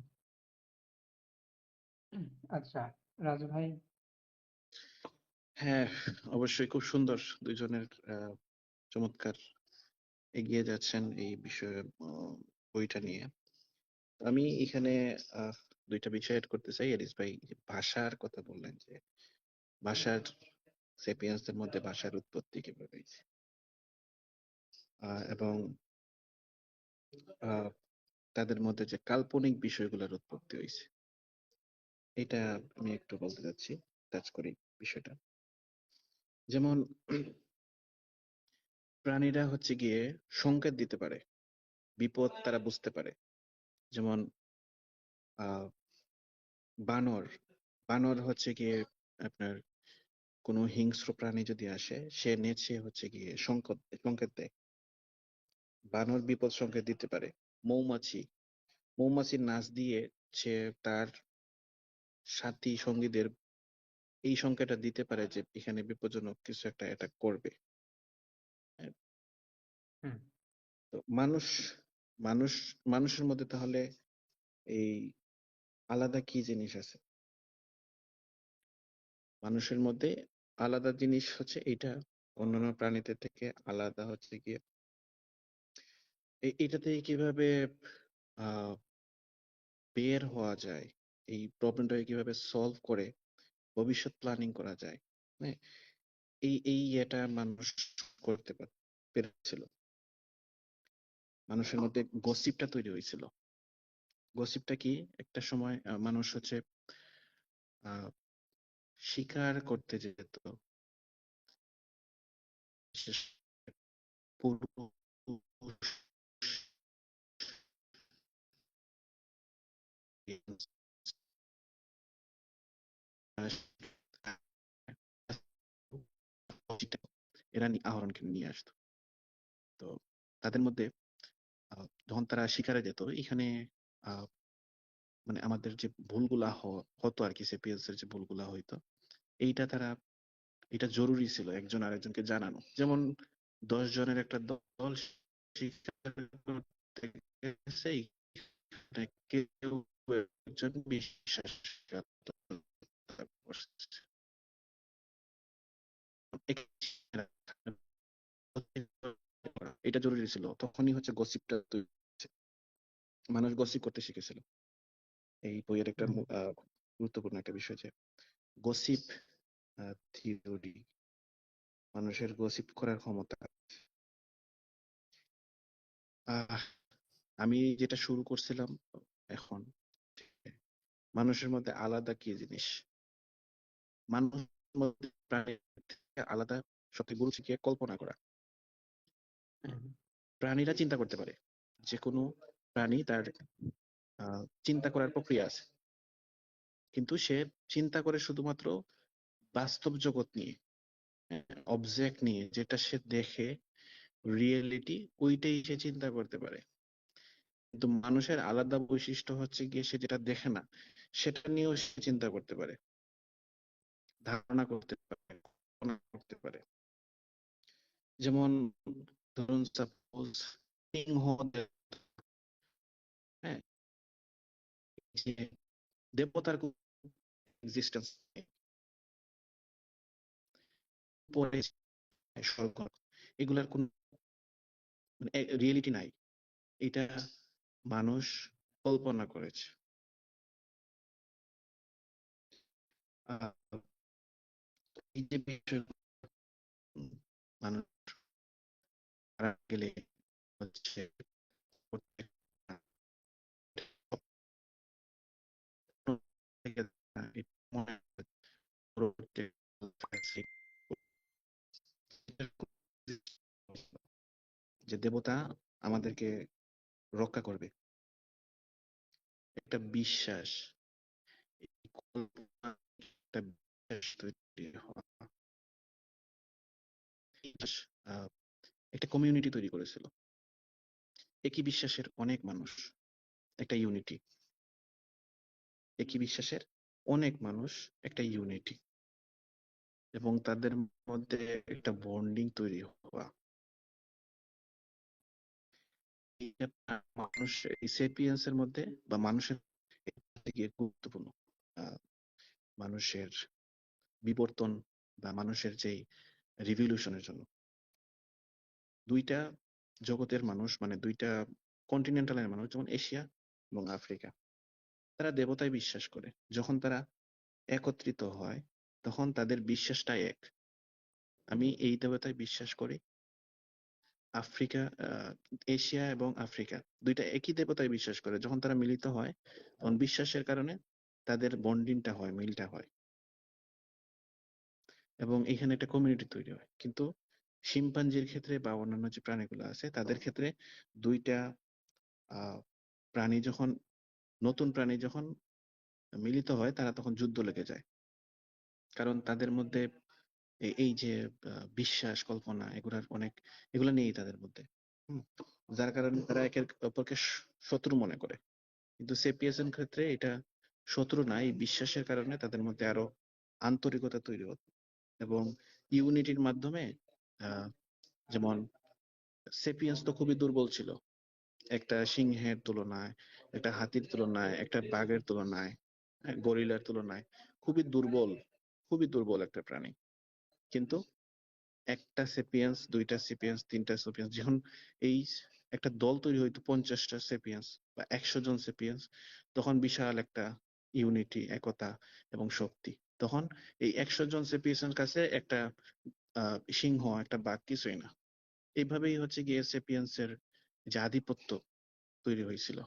আচ্ছা, রাজু ভাই। হ্যাঁ, অবশ্যই খুব সুন্দর। দুইজনের চমৎকার এগিয়ে যাচ্ছেন এই বিষয়ে, বইটা নিয়ে। আমি এখানে আহ, দুইটা বিষয় এড করতে চাই। এলিস ভাই যে ভাষার কথা বললেন, যে ভাষার সেপিয়ান্সদের মধ্যে ভাষার উৎপত্তি কিভাবে হয়েছে, এবং আহ, তাদের মধ্যে যে কাল্পনিক বিষয়গুলোর উৎপত্তি হয়েছে, এটা আমি একটু বলতে চাচ্ছি, টাচ করি বিষয়টা। যেমন প্রাণীরা হচ্ছে গিয়ে সংকেত দিতে পারে, বিপদ তারা বুঝতে পারে। যেমন আহ বানর বানর হচ্ছে গিয়ে আপনার কোনো হিংস্র প্রাণী যদি আসে, সে নেচে হচ্ছে গিয়ে সংকেত সংকেত দেয়। বানর বিপদ সংকেত দিতে পারে। মৌমাছি মৌমাছির নাচ দিয়ে সে তার সাথী সঙ্গীদের এই সংকেতটা দিতে পারে যে এখানে বিপজ্জনক কিছু একটা অ্যাটাক করবে। হ্যাঁ, হুম, তো মানুষ মানুষের মধ্যে তাহলে এই আলাদা কি জিনিস আছে? মানুষের মধ্যে আলাদা জিনিস হচ্ছে এইটা, অন্যান্য প্রাণীদের থেকে আলাদা হচ্ছে গিয়ে এটাতে কিভাবে আহ বের হওয়া যায়, এই প্রবলেমটাকে কিভাবে সলভ করে ভবিষ্যৎ প্ল্যানিং করা যায়। হ্যাঁ, এই এটা মানুষ করতে পেরেছিল। মানুষের মধ্যে গসিপটা তৈরি হয়েছিল। গসিপটা কি, একটা সময় মানুষ হচ্ছে আহ শিকার করতে যেত, বিশেষ করে পুরুষ এরা আহরণ করে নিয়ে আসতো। তো তাদের মধ্যে যখন তারা শিকারে যেত, এখানে আহ, মানে আমাদের যে ভুলগুলা হতো আর কি, সেপিয়ান্স এর যে ভুলগুলা হইতো, এইটা তারা এটা জরুরি ছিল একজন আরেকজনকে জানানো। যেমন 10 জনের একটা দল শিকার করতে গেছে, এখানে কেউ একজন বিশ্বাসঘাতকতা করছে। এটা জরুরি ছিল, তখনই হচ্ছে গসিপটা তৈরি হয়েছে। মানুষ গসিপ করতে শিখেছিল। এই বইয়ের একটা হুম, গুরুত্বপূর্ণ একটা বিষয় যে গসিপ থিওরি, মানুষের গসিপ করার ক্ষমতা। আহ আমি যেটা শুরু করছিলাম এখন, মানুষের মধ্যে আলাদা কি জিনিস, মানুষের মধ্যে প্রাণীর থেকে আলাদা সবথেকে গুরু হচ্ছে গিয়ে কল্পনা করা। হ্যাঁ, হুম, প্রাণীরা চিন্তা করতে পারে, যে কোনো প্রাণী তার চিন্তা করার প্রক্রিয়া আছে, কিন্তু সে চিন্তা করে শুধুমাত্র বাস্তব জগৎ নিয়ে, অবজেক্ট নিয়ে, যেটা সে দেখে রিয়েলিটি, ওইটাই সে চিন্তা করতে পারে। কিন্তু মানুষের আলাদা বৈশিষ্ট্য হচ্ছে গিয়ে সে যেটা দেখে না, সেটা নিয়েও সে চিন্তা করতে পারে, ধারণা করতে পারে, কল্পনা করতে পারে। যেমন ধরুন সাপোজ সিংহ, হ্যাঁ, যে দেবতার এক্সিস্টেন্স নেই, পরে স্বর্গ এগুলার কোন রিয়েলিটি নাই। এটা মানুষ কল্পনা করেছে। আহ, এই যে বিষয় মানুষ মারা গেলে হচ্ছে যে দেবতা আমাদেরকে রক্ষা করবে, একটা বিশ্বাস, এই কল্পনা, একটা বিশ্বাস তৈরি হওয়া, এই বিশ্বাস, একটা কমিউনিটি তৈরি করেছিল। একই বিশ্বাসের অনেক মানুষ, একটা ইউনিটি। একই বিশ্বাসের অনেক মানুষ, একটা ইউনিটি, এবং তাদের মধ্যে একটা বন্ডিং তৈরি হওয়া। এটা মানুষ এই সেপিয়েন্স এর মধ্যে বা মানুষের থেকে গুরুত্বপূর্ণ। আহ, মানুষের বিবর্তন বা মানুষের যেই রিভলিউশনের জন্য দুইটা জগতের মানুষ, মানে দুইটা কন্টিনেন্টালের মানুষ, যেমন এশিয়া এবং আফ্রিকা, তারা দেবতায় বিশ্বাস করে। যখন তারা একত্রিত হয় তখন তাদের বিশ্বাসটা এক। আমি এই দেবতায় বিশ্বাস করি। আফ্রিকা, এশিয়া এবং আফ্রিকা দুইটা একই দেবতায় বিশ্বাস করে। যখন তারা মিলিত হয় তখন বিশ্বাসের কারণে তাদের বন্ডিংটা হয়, মিলটা হয়, এবং এখানে একটা কমিউনিটি তৈরি হয়। কিন্তু শিম্পাঞ্জির ক্ষেত্রে বা অন্যান্য যে প্রাণীগুলো আছে তাদের ক্ষেত্রে দুইটা আহ প্রাণী যখন, নতুন প্রাণী যখন মিলিত হয় তারা তখন যুদ্ধ লেগে যায়। কারণ তাদের মধ্যে এই যে বিশ্বাস, কল্পনা, এগুলা নেই তাদের মধ্যে। হুম, যার কারণে তারা একে অপরকে শত্রু মনে করে। কিন্তু সেপিয়াস এর ক্ষেত্রে এটা শত্রু না, এই বিশ্বাসের কারণে তাদের মধ্যে আরো আন্তরিকতা তৈরি হতো, এবং ইউনিটির মাধ্যমে আহ, যেমন সেপিয়ান্স তো খুবই দুর্বল ছিল একটা সিংহের তুলনায়, একটা হাতির তুলনায়, একটা বাঘের তুলনায়, গরিলার তুলনায় খুবই দুর্বল, খুবই দুর্বল একটা প্রাণী। কিন্তু একটা সেপিয়েন্স, দুইটা সেপিয়েন্স, তিনটা সেপিয়েন্স, যখন এই একটা দল তৈরি হইতো 50টা সেপিয়েন্স বা 100 জন সেপিয়েন্স, তখন বিশাল একটা ইউনিটি, একতা এবং শক্তি। তখন এই 100 জন সেপিয়েন্সের কাছে একটা সিংহ, একটা বাঘ কিছুই না। এইভাবেই হচ্ছে গিয়ে সেপিয়েন্স এর যে আধিপত্য তৈরি হয়েছিল।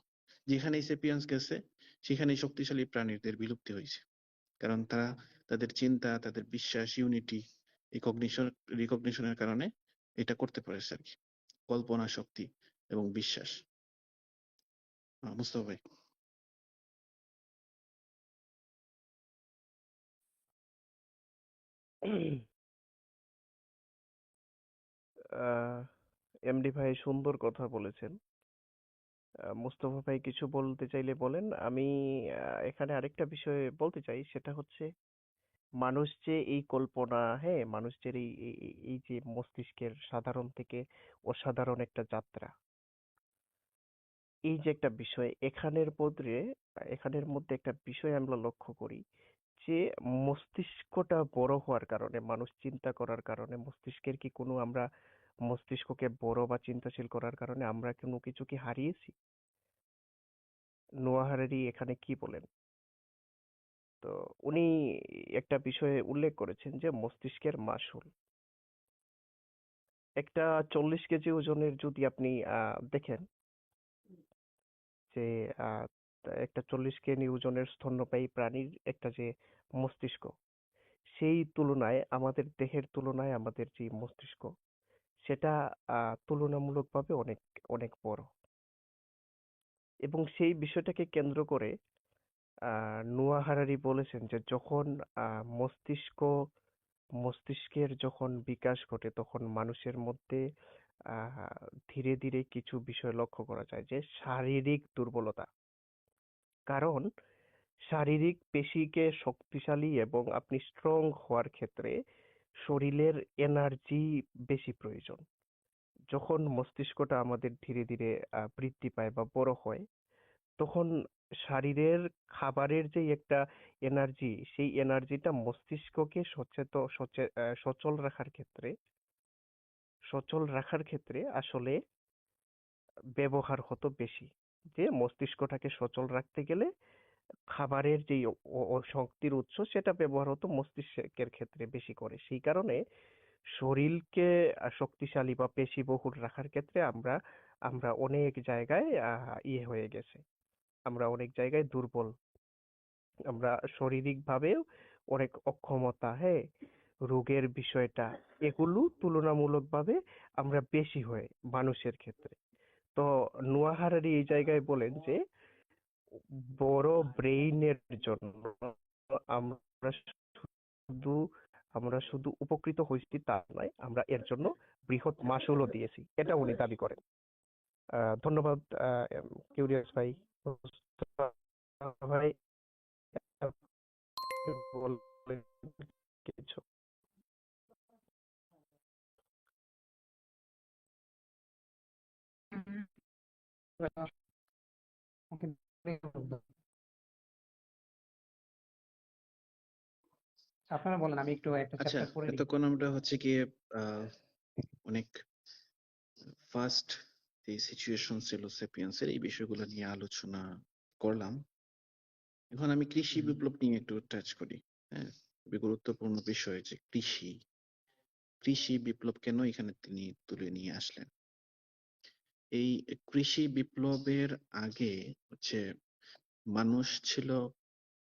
যেখানেই সেপিয়েন্স গেছে সেখানেই শক্তিশালী প্রাণীদের বিলুপ্তি হয়েছে। কারণ তারা তাদের চিন্তা, তাদের বিশ্বাস, ইউনিটি, এই রিকগনিশনের কারণে এটা করতে পারেছে আর কি। কল্পনা শক্তি এবং বিশ্বাস। মুস্তফা ভাই। এমডি ভাই সুন্দর কথা বলেছেন। মুস্তফা ভাই কিছু বলতে চাইলে বলেন। আমি এখানে আরেকটা বিষয় বলতে চাই, সেটা হচ্ছে মানুষ যে এই কল্পনা, হ্যাঁ, মানুষের এই যে মস্তিষ্কের সাধারণ থেকে অসাধারণ একটা যাত্রা, এই যে একটা বিষয় এখানের মধ্যে একটা বিষয় আমরা লক্ষ্য করি যে মস্তিষ্কটা বড় হওয়ার কারণে, মানুষ চিন্তা করার কারণে, মস্তিষ্কের কি কোনো আমরা মস্তিষ্ককে বড় বা চিন্তাশীল করার কারণে আমরা কোনো কিছু কি হারিয়েছি? নোয়াহ হারারি এখানে কি বলেন? তো উনি একটা বিষয়ে উল্লেখ করেছেন যে মস্তিষ্কের মাসুল একটা 40 কেজি ওজনের, যদি আপনি দেখেন যে আহ, একটা 40 কেজি ওজনের স্তন্যপায়ী প্রাণীর একটা যে মস্তিষ্ক, সেই তুলনায় আমাদের দেহের তুলনায় আমাদের যে মস্তিষ্ক, সেটা তুলনামূলকভাবে অনেক অনেক বড়। এবং সেই বিষয়টাকে কেন্দ্র করে নোয়া হারারি বলেছেন যে যখন মস্তিষ্কের যখন বিকাশ ঘটে তখন মানুষের মধ্যে আহ ধীরে ধীরে কিছু বিষয় লক্ষ্য করা যায়, যে শারীরিক দুর্বলতা। কারণ শারীরিক পেশিকে শক্তিশালী এবং আপনি স্ট্রং হওয়ার ক্ষেত্রে শরীরের এনার্জি বেশি প্রয়োজন। যখন মস্তিষ্কটা আমাদের ধীরে ধীরে বৃদ্ধি পায় বা বড় হয়, তখন শরীরের খাবারের যে একটা এনার্জি, সেই এনার্জিটা মস্তিষ্ককে সচল রাখার ক্ষেত্রে আসলে ব্যবহার হতো বেশি। যে মস্তিষ্কটাকে সচল রাখতে গেলে খাবারের যেই শক্তির উৎস সেটা ব্যবহার হতো মস্তিষ্কের ক্ষেত্রে বেশি করে। সেই কারণে শরীরকে শক্তিশালী বা পেশিবহুল রাখার ক্ষেত্রে আমরা আমরা অনেক জায়গায় হয়ে গেছে। আমরা অনেক জায়গায় দুর্বল। আমরা শারীরিকভাবেও অনেক অক্ষমতা, হ্যাঁ? রোগের বিষয়টা এগুলো তুলনামূলকভাবে আমরা বেশি হয় মানুষের ক্ষেত্রে। তো নোয়াহ হারারি এই জায়গায় বলেন যে বড় ব্রেইনের জন্য আমরা শুধু আমরা শুধু উপকৃত হয়েছি তা নয়, আমরা এর জন্য বৃহৎ মাসুলও দিয়েছি। এটা উনি দাবি করেন। ধন্যবাদ কিউরিয়াস ভাই, মুস্তাফা ভাই, বলেন কিছু। ওকে, আপনারা বলেন, আমি একটু একটা আচ্ছা, চ্যাপ্টার পড়ে নিই। এতক্ষণ আমরা হচ্ছে গিয়ে অনেক ফার্স্ট যে সিচুয়েশন ছিল সেপিয়েন্সের এই বিষয়গুলো নিয়ে আলোচনা করলাম। এখন আমি কৃষি বিপ্লব নিয়ে একটু টাচ করি। হ্যাঁ, খুবই গুরুত্বপূর্ণ বিষয় যে কৃষি বিপ্লব কেন এখানে তিনি তুলে নিয়ে আসলেন। এই কৃষি বিপ্লবের আগে হচ্ছে মানুষ ছিল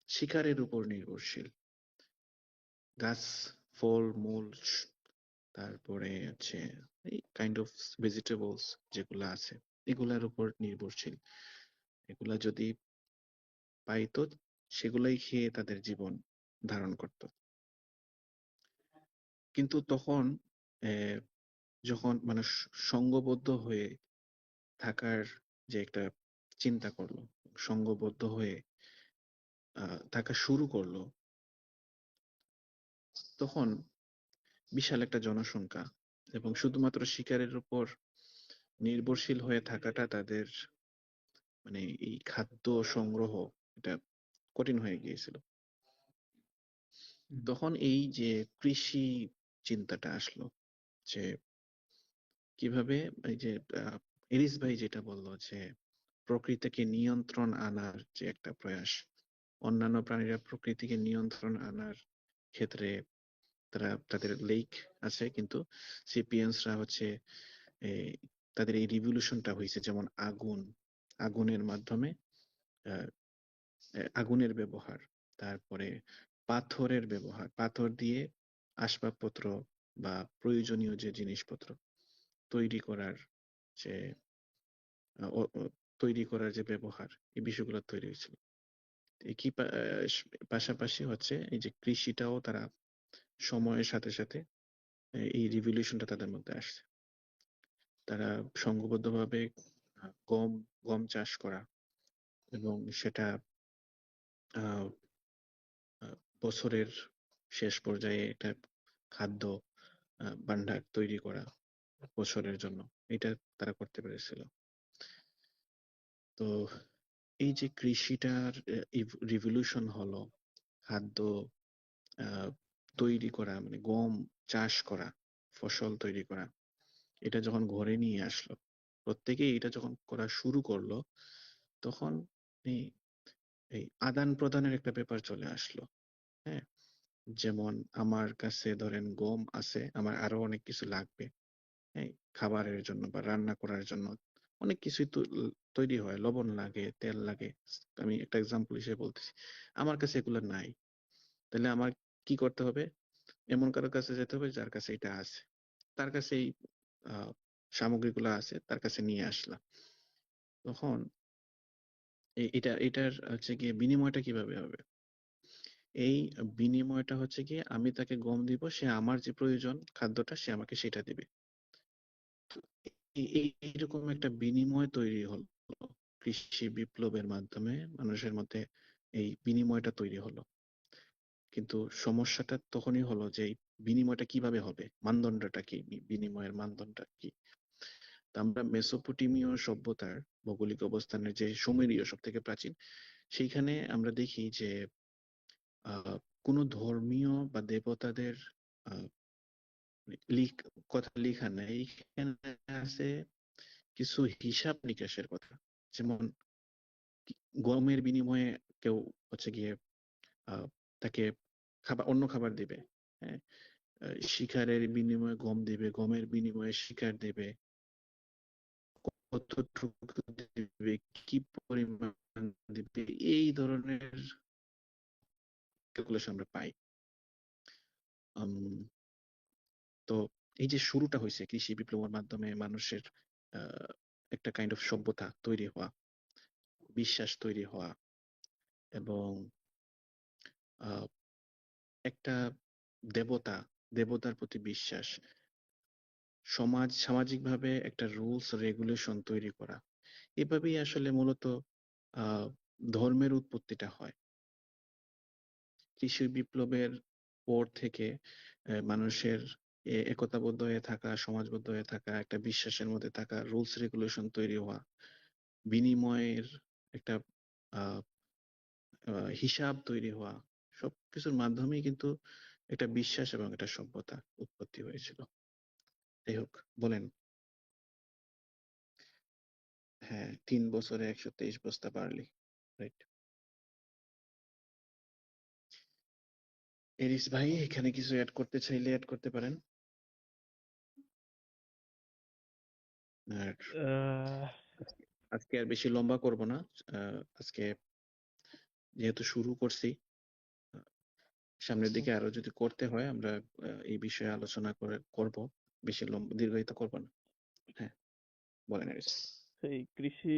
শিকারের উপর নির্ভরশীল। গাছ, ফল, মূল, তারপরে হচ্ছে এই কাইন্ড অফ ভেজিটেবলস যেগুলো আছে এগুলার উপর নির্ভরশীল। এগুলা যদি পাইতো সেগুলাই খেয়ে তাদের জীবন ধারণ করত। কিন্তু তখন আহ, যখন মানুষ সংঘবদ্ধ হয়ে থাকার যে একটা চিন্তা করলো, সংঘবদ্ধ হয়ে থাকা শুরু করলো, তখন বিশাল একটা জনসংখ্যা এবং শুধুমাত্র শিকারের উপর নির্ভরশীল হয়ে থাকাটা তাদের মানে এই খাদ্য সংগ্রহ এটা কঠিন হয়ে গিয়েছিল। তখন এই যে কৃষি চিন্তাটা আসলো যে কিভাবে এই যে এরিস ভাই যেটা বললো যে প্রকৃতিকে নিয়ন্ত্রণ আনার যে একটা প্রয়াস, অন্যান্য প্রাণীরা প্রকৃতিকে নিয়ন্ত্রণ আনার ক্ষেত্রে তারা তাদের লেক আছে, কিন্তু সেপিয়েন্সরা হচ্ছে এই তাদের এই রিভলিউশনটা হয়েছে যেমন আগুনের মাধ্যমে আহ, আগুনের ব্যবহার, তারপরে পাথরের ব্যবহার, পাথর দিয়ে আসবাবপত্র বা প্রয়োজনীয় যে জিনিসপত্র তৈরি করার যে তৈরি করার যে ব্যবহার, এই বিষয়গুলো তৈরি হয়েছিল। একই পাশাপাশি হচ্ছে এই যে কৃষিটাও তারা সময়ের সাথে সাথে এই রিভলিউশনটা তাদের মধ্যে আসছে। তারা সংঘবদ্ধভাবে গম গম চাষ করা এবং সেটা আহ, আহ, বছরের শেষ পর্যায়ে এটা খাদ্য ভান্ডার তৈরি করা বছরের জন্য, এটা তারা করতে পেরেছিল। তো এই যে কৃষিটার রিভলিউশন হলো, খাদ্য আহ, তৈরি করা মানে গম চাষ করা, ফসল তৈরি করা, এটা যখন ঘরে নিয়ে আসলো, প্রত্যেকেই এটা যখন করা শুরু করলো, তখন এই এই আদান প্রদানের একটা ব্যাপার চলে আসলো। হ্যাঁ, যেমন আমার কাছে ধরেন গম আছে, আমার আরো অনেক কিছু লাগবে, হ্যাঁ, খাবারের জন্য বা রান্না করার জন্য অনেক কিছুই তো তৈরি হয়, লবণ লাগে, তেল লাগে। আমি একটা এক্সাম্পল হিসেবে বলতেছি, আমার কাছে এগুলো নাই। তাহলে আমার কি করতে হবে? এমন কারো কাছে যেতে হবে যার কাছে এটা আছে, তার কাছে এই আহ, সামগ্রীগুলো আছে, তার কাছে নিয়ে আসলাম। তখন এটার হচ্ছে গিয়ে বিনিময়টা কিভাবে হবে? এই বিনিময়টা হচ্ছে গিয়ে আমি তাকে গম দিব, সে আমার যে প্রয়োজন খাদ্যটা সে আমাকে সেটা দিবে। এইরকম একটা বিনিময় তৈরি হলো কৃষি বিপ্লবের মাধ্যমে, মানুষের মধ্যে এই বিনিময়টা তৈরি হলো। কিন্তু সমস্যাটা তখনই হলো যে এই বিনিময়টা কিভাবে হবে, মানদণ্ডটা কি, বিনিময়ের মানদণ্ডটা কি। তো আমরা মেসোপটেমীয় সভ্যতার ভৌগোলিক অবস্থানের যে সুমেরীয় সব থেকে প্রাচীন, সেইখানে আমরা দেখি যে কোনো ধর্মীয় বা দেবতাদের আহ, কথা লেখা নেই। এখানে আছে কিছু হিসাব নিকাশের কথা। যেমন গমের বিনিময়ে কেউ হচ্ছে গিয়ে আহ, তাকে অন্য খাবার দিবে। হ্যাঁ, শিকারের বিনিময়ে গম দিবে, গমের বিনিময়ে শিকার দিবে, কতটুকু দিবে, কি পরিমাণ দিবে, এই ধরনের ক্যালকুলেশন আমরা পাই। উম, তো এই যে শুরুটা হয়েছে কৃষি বিপ্লবের মাধ্যমে, মানুষের আহ, একটা কাইন্ড অফ সভ্যতা তৈরি হওয়া, বিশ্বাস তৈরি হওয়া, এবং আহ, একটা দেবতা, দেবতার প্রতি বিশ্বাস, সামাজিকভাবে একটা রুলস রেগুলেশন তৈরি করা, এভাবেই আসলে মূলত আহ ধর্মের উৎপত্তিটা হয়। কৃষি বিপ্লবের পর থেকে মানুষের একতাবদ্ধ হয়ে থাকা, সমাজবদ্ধ হয়ে থাকা, একটা বিশ্বাসের মধ্যে থাকা, রুলস রেগুলেশন তৈরি হওয়া, বিনিময়ের একটা আহ, হিসাব তৈরি হওয়া, সবকিছুর মাধ্যমেই কিন্তু একটা বিশ্বাস এবং একটা সভ্যতা উৎপত্তি হয়েছিল। যাই হোক, বলেন। হ্যাঁ, 3 বছরে 123 বস্তা বার্লি, রাইট। এরিস ভাই, এখানে কিছু অ্যাড করতে চাইলে অ্যাড করতে পারেন। আর আহ, আজকে আর বেশি লম্বা করব না। আজকে যেহেতু শুরু করছি, আহ, সামনের দিকে আরো যদি করতে হয় আমরা এই বিষয়ে আলোচনা করব। বেশি লম্বা দীর্ঘায়িত করব না। হ্যাঁ, বলেন এরিস। এই কৃষি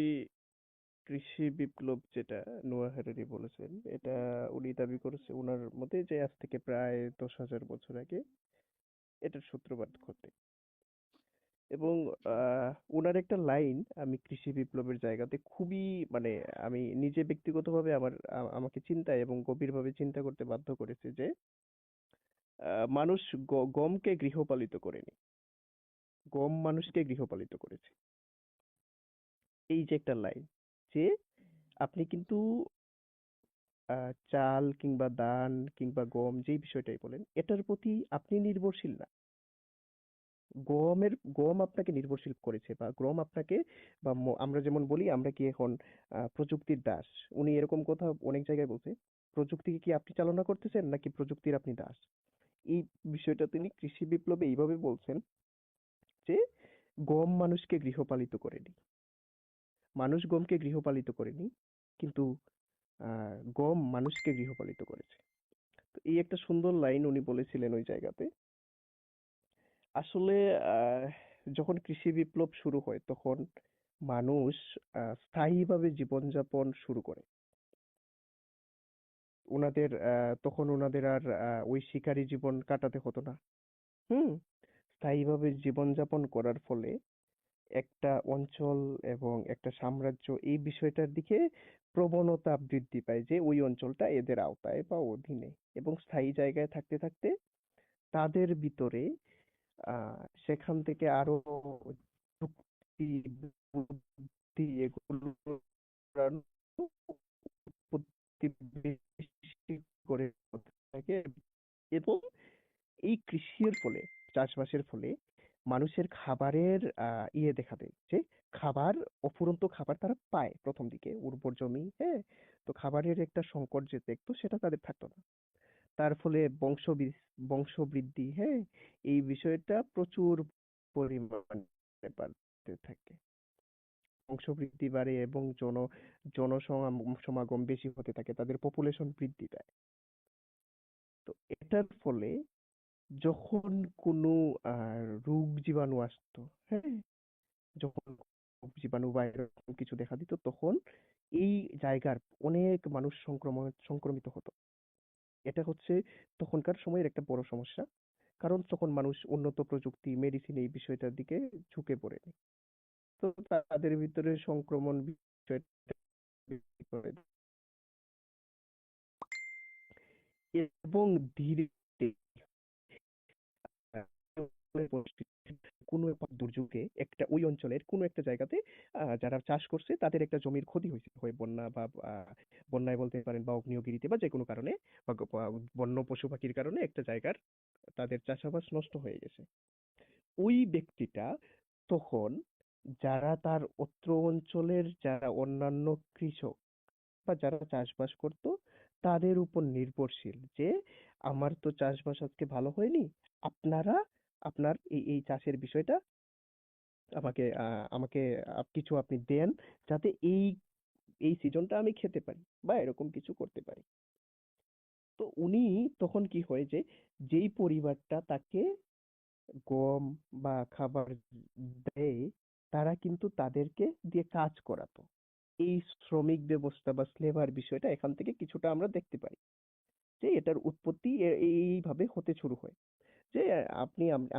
কৃষি বিপ্লব যেটা নোয়া হ্যারারি বলেছেন, এটা উনি দাবি করেছে ওনার মতে যে আজ থেকে প্রায় 10,000 বছর আগে এটার সূত্রপাত ঘটে। এবং ওনার একটা লাইন আমি কৃষি বিপ্লবের জায়গাতে খুবই, মানে আমি নিজে ব্যক্তিগতভাবে আমাকে চিন্তায় এবং গভীরভাবে চিন্তা করতে বাধ্য করেছে যে মানুষ গমকে গৃহপালিত করেনি, গম মানুষকে গৃহপালিত করেছে। এই যে একটা লাইন, যে আপনি কিন্তু চাল কিংবা ধান কিংবা গম যেই বিষয়টাই বলেন, এটার প্রতি আপনি নির্ভরশীল না। গম আপনাকে নির্ভরশীল করেছে, বা গম আপনাকে, বা আমরা যেমন বলি আমরা কি এখন প্রযুক্তির দাস। উনি এরকম কথা অনেক জায়গায় বলছে, প্রযুক্তিকে কি আপনি চালনা করতেছেন নাকি প্রযুক্তির আপনি দাস। এই বিষয়টা তিনি কৃষি বিপ্লবে এইভাবে বলছেন যে গম মানুষকে গৃহপালিত করেনি, মানুষ গমকে গৃহপালিত করেনি, কিন্তু গম মানুষকে গৃহপালিত করেছে। তো এই একটা সুন্দর লাইন উনি বলেছিলেন ওই জায়গাতে। আসলে আহ, যখন কৃষি বিপ্লব শুরু হয় তখন মানুষ স্থায়ীভাবে জীবনযাপন শুরু করে। তখন ওনাদের আর ওই শিকারী জীবন কাটাতে হতো না। হুম। স্থায়ীভাবে জীবনযাপন করার ফলে একটা অঞ্চল এবং একটা সাম্রাজ্য এই বিষয়টার দিকে প্রবণতা বৃদ্ধি পায় যে ওই অঞ্চলটা এদের আওতায় বা অধীনে, এবং স্থায়ী জায়গায় থাকতে থাকতে তাদের ভিতরে সেখান থেকে আরো যুক্তি, বুদ্ধি এগুলো বাড়ানো, উৎপত্তি বেশি করে হতে থাকে। এবং এই কৃষির ফলে, চাষবাসের ফলে মানুষের খাবারের দেখা দেয় যে খাবার, অফুরন্ত খাবার তারা পায় প্রথম দিকে, উর্বর জমি, হ্যাঁ। তো খাবারের একটা সংকট যে দেখতো সেটা তাদের থাকতো না। তার ফলে বংশবৃদ্ধি, হ্যাঁ, এই বিষয়টা প্রচুর পরিমাণে বাড়তে থাকে। বংশবৃদ্ধি বাড়ে এবং জনসমাগম বেশি হতে থাকে, তাদের পপুলেশন বৃদ্ধি পায়। তো এটার ফলে যখন কোনো রোগ জীবাণু আসতো, হ্যাঁ, যখন রোগ জীবাণু বা এরকম কিছু দেখা দিত, তখন এই জায়গার অনেক মানুষ সংক্রমিত হতো। এটা হচ্ছে তখনকার সময়ের একটা বড় সমস্যা। কারণ তখন মানুষ উন্নত প্রযুক্তি, মেডিসিন এই বিষয়টার দিকে ঝুঁকে পড়ে। তো তাদের ভিতরে সংক্রমণ বিষয়টা বেশি করে। এবং ধীরে ধীরে কোনো এক দুর্যোগে একটা ওই অঞ্চলের কোনো একটা জায়গাতে যারা চাষ করছে তাদের একটা জমির ক্ষতি হয়েছে, হয় বন্যা বা বন্যায় বলতে পারেন বা আগ্নেয়গিরিতে বা যে কোনো কারণে বা বন্য পশু পাখির কারণে একটা জায়গার তাদের চাষাবাদ নষ্ট হয়ে গেছে। ওই ব্যক্তিটা তখন যারা তার অত্র অঞ্চলের যারা অন্যান্য কৃষক বা যারা চাষবাস করতো তাদের উপর নির্ভরশীল যে আমার তো চাষবাস আজকে ভালো হয়নি, আপনারা আপনার এই চাষের বিষয়টা আমাকে আমাকে কিছু আপনি দেন, যাতে এই সিজনটা আমি খেতে পারি বা এরকম কিছু করতে পারি। তো উনি তখন কি হয় যে যেই পরিবারটা তাকে গম বা খাবার দেয়, তারা কিন্তু তাদেরকে দিয়ে কাজ করাতো। এই শ্রমিক ব্যবস্থা বা স্লেভার বিষয়টা এখান থেকে কিছুটা আমরা দেখতে পাই যে এটার উৎপত্তি এইভাবে হতে শুরু হয় যে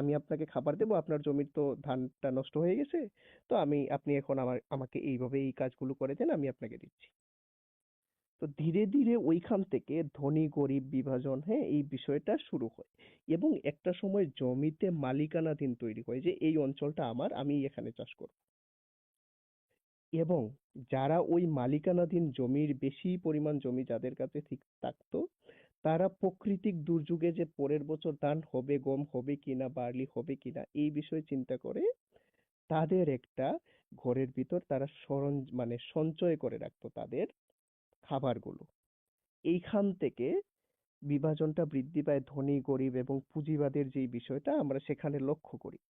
আমি আপনাকে খাবার দেবো, আপনার জমির তো ধানটা নষ্ট হয়ে গেছে, তো আপনি এখন আমাকে এইভাবে এই কাজগুলো করে দেন, আমি আপনাকে দিচ্ছি। তো ধীরে ধীরে ওইখান থেকে ধনী গরিব বিভাজন, হ্যাঁ, এই বিষয়টা শুরু হয় এবং একটা সময় জমিতে মালিকানাধীন তৈরি হয় যে এই অঞ্চলটা আমার, আমি এখানে চাষ করব। এবং যারা ওই মালিকানাধীন জমির বেশি পরিমাণ জমি যাদের কাছে ঠিক থাকতো, তারা প্রাকৃতিক দুর্যোগে যে পরের বছর ধান হবে, গম হবে কিনা, বার্লি হবে কিনা এই বিষয়ে চিন্তা করে তাদের একটা ঘরের ভিতর তারা মানে সঞ্চয় করে রাখতো তাদের খাবারগুলো। এইখান থেকে বিভাজনটা বৃদ্ধি পায়, ধনী গরিব এবং পুঁজিবাদের যেই বিষয়টা আমরা সেখানে লক্ষ্য করি।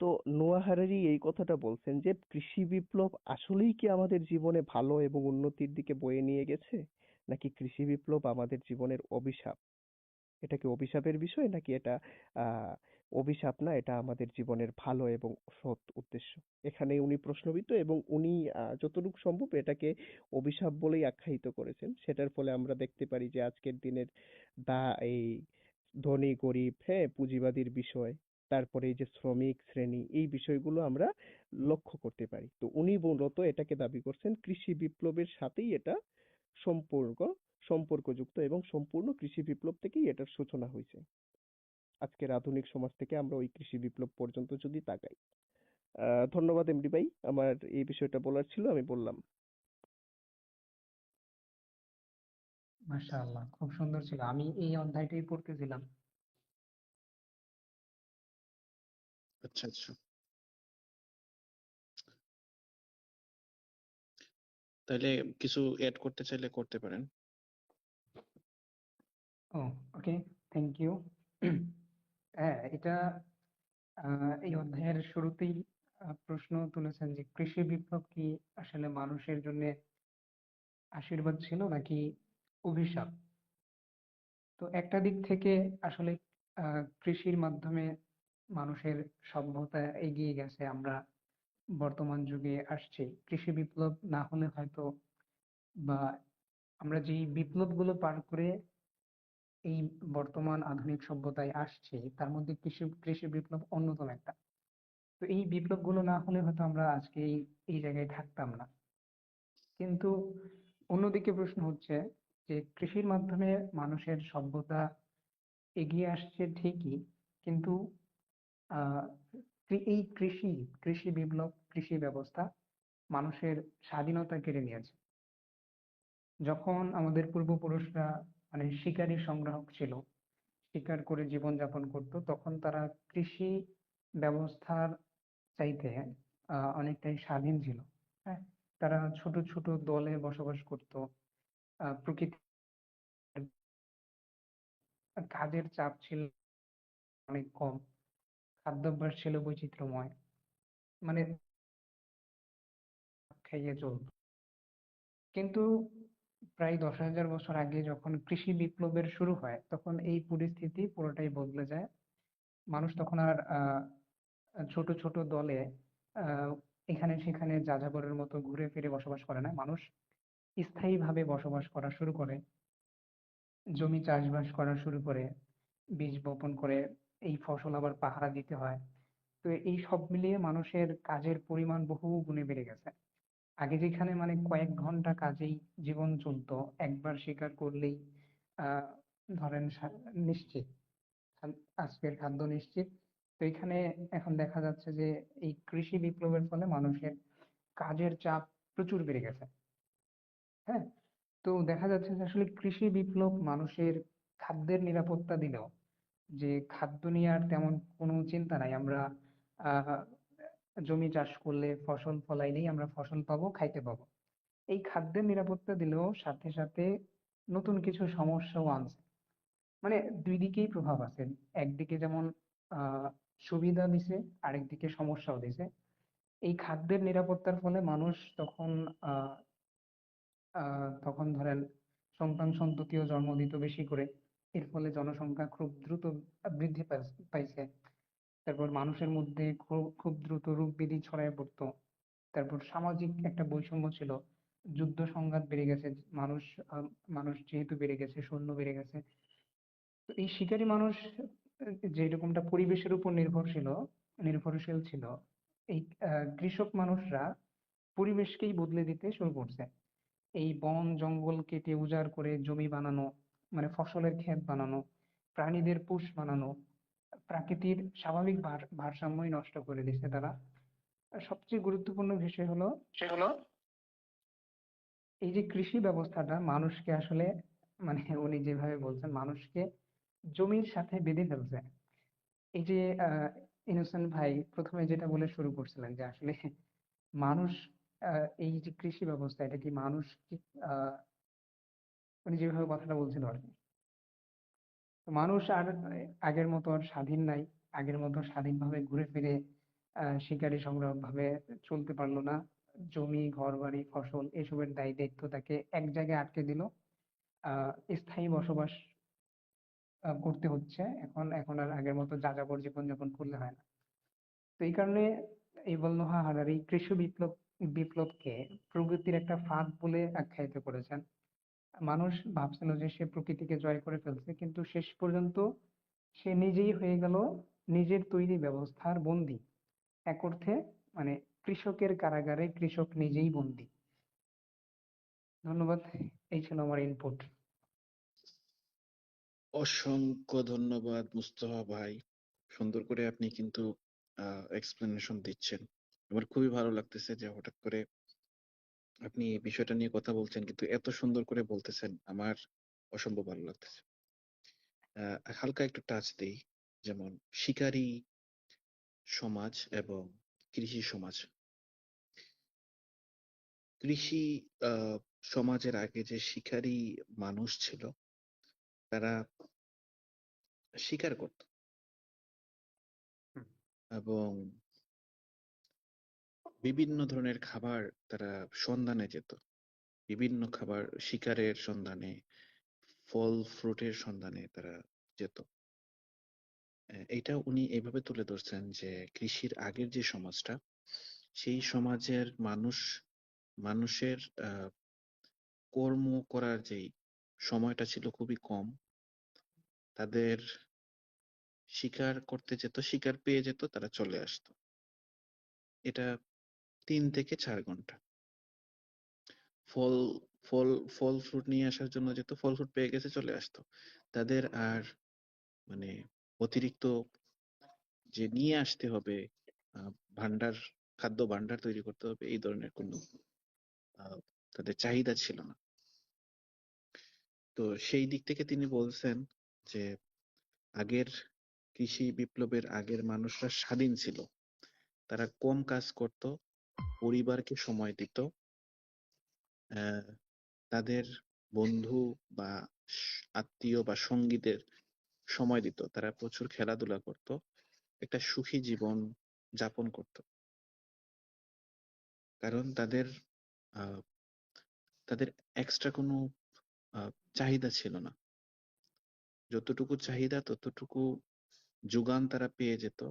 তো নোয়া হারারি এই কথাটা বলছেন যে কৃষি বিপ্লব আসলেই কি আমাদের জীবনে ভালো এবং উন্নতির দিকে বয়ে নিয়ে গেছে, নাকি কৃষি বিপ্লব আমাদের জীবনের অভিশাপ? এটা কি অভিশাপের বিষয়, নাকি এটা আহ অভিশাপ না, এটা আমাদের জীবনের ভালো এবং সৎ উদ্দেশ্য? এখানে উনি প্রশ্নবিদ্ধ এবং উনি যতটুকু সম্ভব এটাকে অভিশাপ বলেই আখ্যায়িত করেছেন। সেটার ফলে আমরা দেখতে পারি যে আজকের দিনের এই ধনী গরিব, হ্যাঁ, পুঁজিবাদীর বিষয়, তারপরে এই যে শ্রমিক শ্রেণী, এই বিষয়গুলো আমরা লক্ষ্য করতে পারি। তো উনি মূলত এটাকে দাবি করছেন কৃষি বিপ্লবের সাথেই এটা সম্পর্ক সম্পর্কযুক্ত এবং সম্পূর্ণ কৃষি বিপ্লব থেকেই এটার সূচনা হয়েছে। আজকের আধুনিক সমাজ থেকে আমরা ওই কৃষি বিপ্লব পর্যন্ত যদি তাকাই। ধন্যবাদ এমডি ভাই, আমার এই বিষয়টা বলার ছিল, আমি বললাম। মাশাআল্লাহ, খুব সুন্দর ছিল। আমি এই অধ্যায়টাই পড়তেছিলাম। আচ্ছা আচ্ছা, তাহলে কিছু এড করতে চাইলে করতে পারেন। ও, ওকে, থ্যাংক ইউ। হ্যাঁ, এটা এই অধ্যায়ের শুরুতেই প্রশ্ন তুলেছেন যে কৃষি বিপ্লব কি আসলে মানুষের জন্য আশীর্বাদ ছিল নাকি অভিশাপ। তো একটা দিক থেকে আসলে কৃষির মাধ্যমে মানুষের সভ্যতা এগিয়ে গেছে, আমরা বর্তমান যুগে আসছি। কৃষি বিপ্লব না হলে হয়তো, বা আমরা যেই বিপ্লবগুলো পার করে এই বর্তমান আধুনিক সভ্যতায় আসছি, তার মধ্যে কৃষি কৃষি বিপ্লব অন্যতম একটা। তো এই বিপ্লবগুলো না হলে হয়তো আমরা আজকে এই এই জায়গায় থাকতাম না। কিন্তু অন্যদিকে প্রশ্ন হচ্ছে যে কৃষির মাধ্যমে মানুষের সভ্যতা এগিয়ে আসছে ঠিকই, কিন্তু আহ এই কৃষি কৃষি বিপ্লব, কৃষি ব্যবস্থা মানুষের স্বাধীনতা কেড়ে নিয়েছে। যখন আমাদের পূর্বপুরুষরা মানে শিকারী সংগ্রাহক ছিল, শিকার করে জীবনযাপন করত, তখন তারা কৃষি ব্যবস্থার চাইতে অনেকটাই স্বাধীন ছিল। হ্যাঁ, তারা ছোট ছোট দলে বসবাস করত। প্রকৃতির কাজের চাপ ছিল অনেক কম, খাদ্যাভ্যাস ছিল বৈচিত্র্যময়, মানে খাইয়ে চলত। কিন্তু প্রায় 10,000 বছর আগে যখন কৃষি বিপ্লবের শুরু হয়, তখন এই পরিস্থিতি পুরোটাই বদলে যায়। মানুষ তখন আর ছোট ছোট দলে আহ এখানে সেখানে যাযাবরের মতো ঘুরে ফিরে বসবাস করে না। মানুষ স্থায়ীভাবে বসবাস করা শুরু করে, জমি চাষবাস করা শুরু করে, বীজ বপন করে এই ফসল আবার পাহারা দিতে হয়। তো এই সব মিলিয়ে মানুষের কাজের পরিমাণ বহু গুণে বেড়ে গেছে। আগে যেখানে মানে কয়েক ঘন্টা কাজেই জীবন চলতো, একবার শিকার করলেই আহ ধরেন নিশ্চিত, আজকের খাদ্য নিশ্চিত। তো এখানে এখন দেখা যাচ্ছে যে এই কৃষি বিপ্লবের ফলে মানুষের কাজের চাপ প্রচুর বেড়ে গেছে। হ্যাঁ, তো দেখা যাচ্ছে যে আসলে কৃষি বিপ্লব মানুষের খাদ্যের নিরাপত্তা দিলেও যে খাদ্য নিয়ে আর তেমন কোনো চিন্তা নাই। আমরা আহ জমি চাষ করলে ফসল ফলাইলেই আমরা ফসল পাবো, খাইতে পাবো। এই খাদ্যের নিরাপত্তা দিলেও সাথে সাথে নতুন কিছু সমস্যাও আনছে। মানে দুই দিকেই প্রভাব আছে। একদিকে যেমন আহ সুবিধা দিছে, আরেকদিকে সমস্যাও দিছে। এই খাদ্যের নিরাপত্তার ফলে মানুষ তখন আহ তখন ধরেন সন্তান সন্ততিও জন্ম দিত বেশি করে। এর ফলে জনসংখ্যা খুব দ্রুত বৃদ্ধি পাইছে। তারপর মানুষের মধ্যে খুব খুব দ্রুত রোগ ব্যাধি ছড়ায় পড়তো। তারপর সামাজিক একটা বৈষম্য ছিল, যুদ্ধ সংঘাত বেড়ে গেছে। মানুষ আহ, মানুষ যেহেতু বেড়ে গেছে, সৈন্য বেড়ে গেছে। তো এই শিকারী মানুষ যে রকমটা পরিবেশের উপর নির্ভরশীল ছিল, এই কৃষক মানুষরা পরিবেশকেই বদলে দিতে শুরু করছে। এই বন জঙ্গল কেটে উজাড় করে জমি বানানো, মানে ফসলের ক্ষেত বানানো, প্রাণীদের পোষ বানানো, প্রাকৃতির স্বাভাবিক ভারসাম্যই নষ্ট করে দিচ্ছে তারা। আর সবচেয়ে গুরুত্বপূর্ণ বিষয় হলো সেগুলো এই যে কৃষি ব্যবস্থাটা মানুষকে আসলে, মানে উনি যেভাবে বলছেন, মানুষকে জমির সাথে বেঁধে ফেলছে। এই যে ইনোসেন্ট ভাই প্রথমে যেটা বলে শুরু করছিলেন যে আসলে মানুষ, এই যে কৃষি ব্যবস্থা, এটা কি মানুষ কি আহ উনি যেভাবে কথাটা বলছিল আর কি, তো মানুষ আর আগের মতো আর স্বাধীন নাই। আগের মতো স্বাধীনভাবে ঘুরে ফিরে শিকারী সংগ্রাম ভাবে চলতে পারলো না। জমি ঘর বাড়ি ফসল এসবের দায় দায়িত্ব তাকে এক জায়গায় আটকে দিল। আহ স্থায়ী বসবাস করতে হচ্ছে। এখন এখন আর আগের মতো যাযাবর জীবনযাপন করলে হয় না। তো এই কারণে ইউval নোহা হারারি বিপ্লবকে প্রগতির একটা ফাঁদ বলে আখ্যায়িত করেছেন। মানুষ ভাবছিল যে সে প্রকৃতিকে জয় করে ফেলছে, কিন্তু শেষ পর্যন্ত সে নিজেই হয়ে গেল নিজের তৈরি ব্যবস্থার বন্দী। এক অর্থে মানে কৃষকের কারাগারে কৃষক নিজেই বন্দী। ধন্যবাদ। এই ছিল আমার ইনপুট। অসংখ্য ধন্যবাদ মুস্তফা ভাই। সুন্দর করে আপনি কিন্তু এক্সপ্লেনেশন দিচ্ছেন। আমার খুবই ভালো লাগতেছে যে হঠাৎ করে আপনি এই বিষয়টা নিয়ে কথা বলছেন, কিন্তু এত সুন্দর করে বলতেছেন, আমার অসম্ভব ভালো লাগতেছে। হালকা একটু টাচ দেই, যেমন শিকারী সমাজ এবং কৃষি সমাজ। কৃষি আহ সমাজের আগে যে শিকারী মানুষ ছিল, তারা শিকার করত হুম, এবং বিভিন্ন ধরনের খাবার তারা সন্ধানে যেত। বিভিন্ন খাবার শিকারের সন্ধানে, ফল ফ্রুটের সন্ধানে তারা যেত। এটা উনি এইভাবে তুলে ধরছেন যে কৃষির আগের যে সমাজটা, সেই সমাজের মানুষের কর্ম করার যেই সময়টা ছিল খুবই কম। তাদের শিকার করতে যেত, শিকার পেয়ে যেত, তারা চলে আসতো। এটা 3 থেকে 4 ঘন্টা। ফল ফল ফল ফ্রুট নিয়ে আসার জন্য যেত, ফল ফ্রুট পেয়ে গেছে, চলে আসতো। তাদের আর মানে অতিরিক্ত যে নিয়ে আসতে হবে, আহ, ভান্ডার খাদ্য ভান্ডার তৈরি করতে হবে, এই ধরনের কোনো আহ, তাদের চাহিদা ছিল না। তো সেই দিক থেকে তিনি বলছেন যে আগের কৃষি বিপ্লবের আগের মানুষরা স্বাধীন ছিল। তারা কম কাজ করত, পরিবারকে সময় দিত, আহ, তাদের বন্ধু বা আত্মীয় বা সঙ্গীদের সময় দিত, তারা প্রচুর খেলাধুলা করত, একটা সুখী জীবন যাপন করত। কারণ আহ, তাদের এক্সট্রা কোনো চাহিদা ছিল না। যতটুকু চাহিদা ততটুকু যোগান তারা পেয়ে যেত,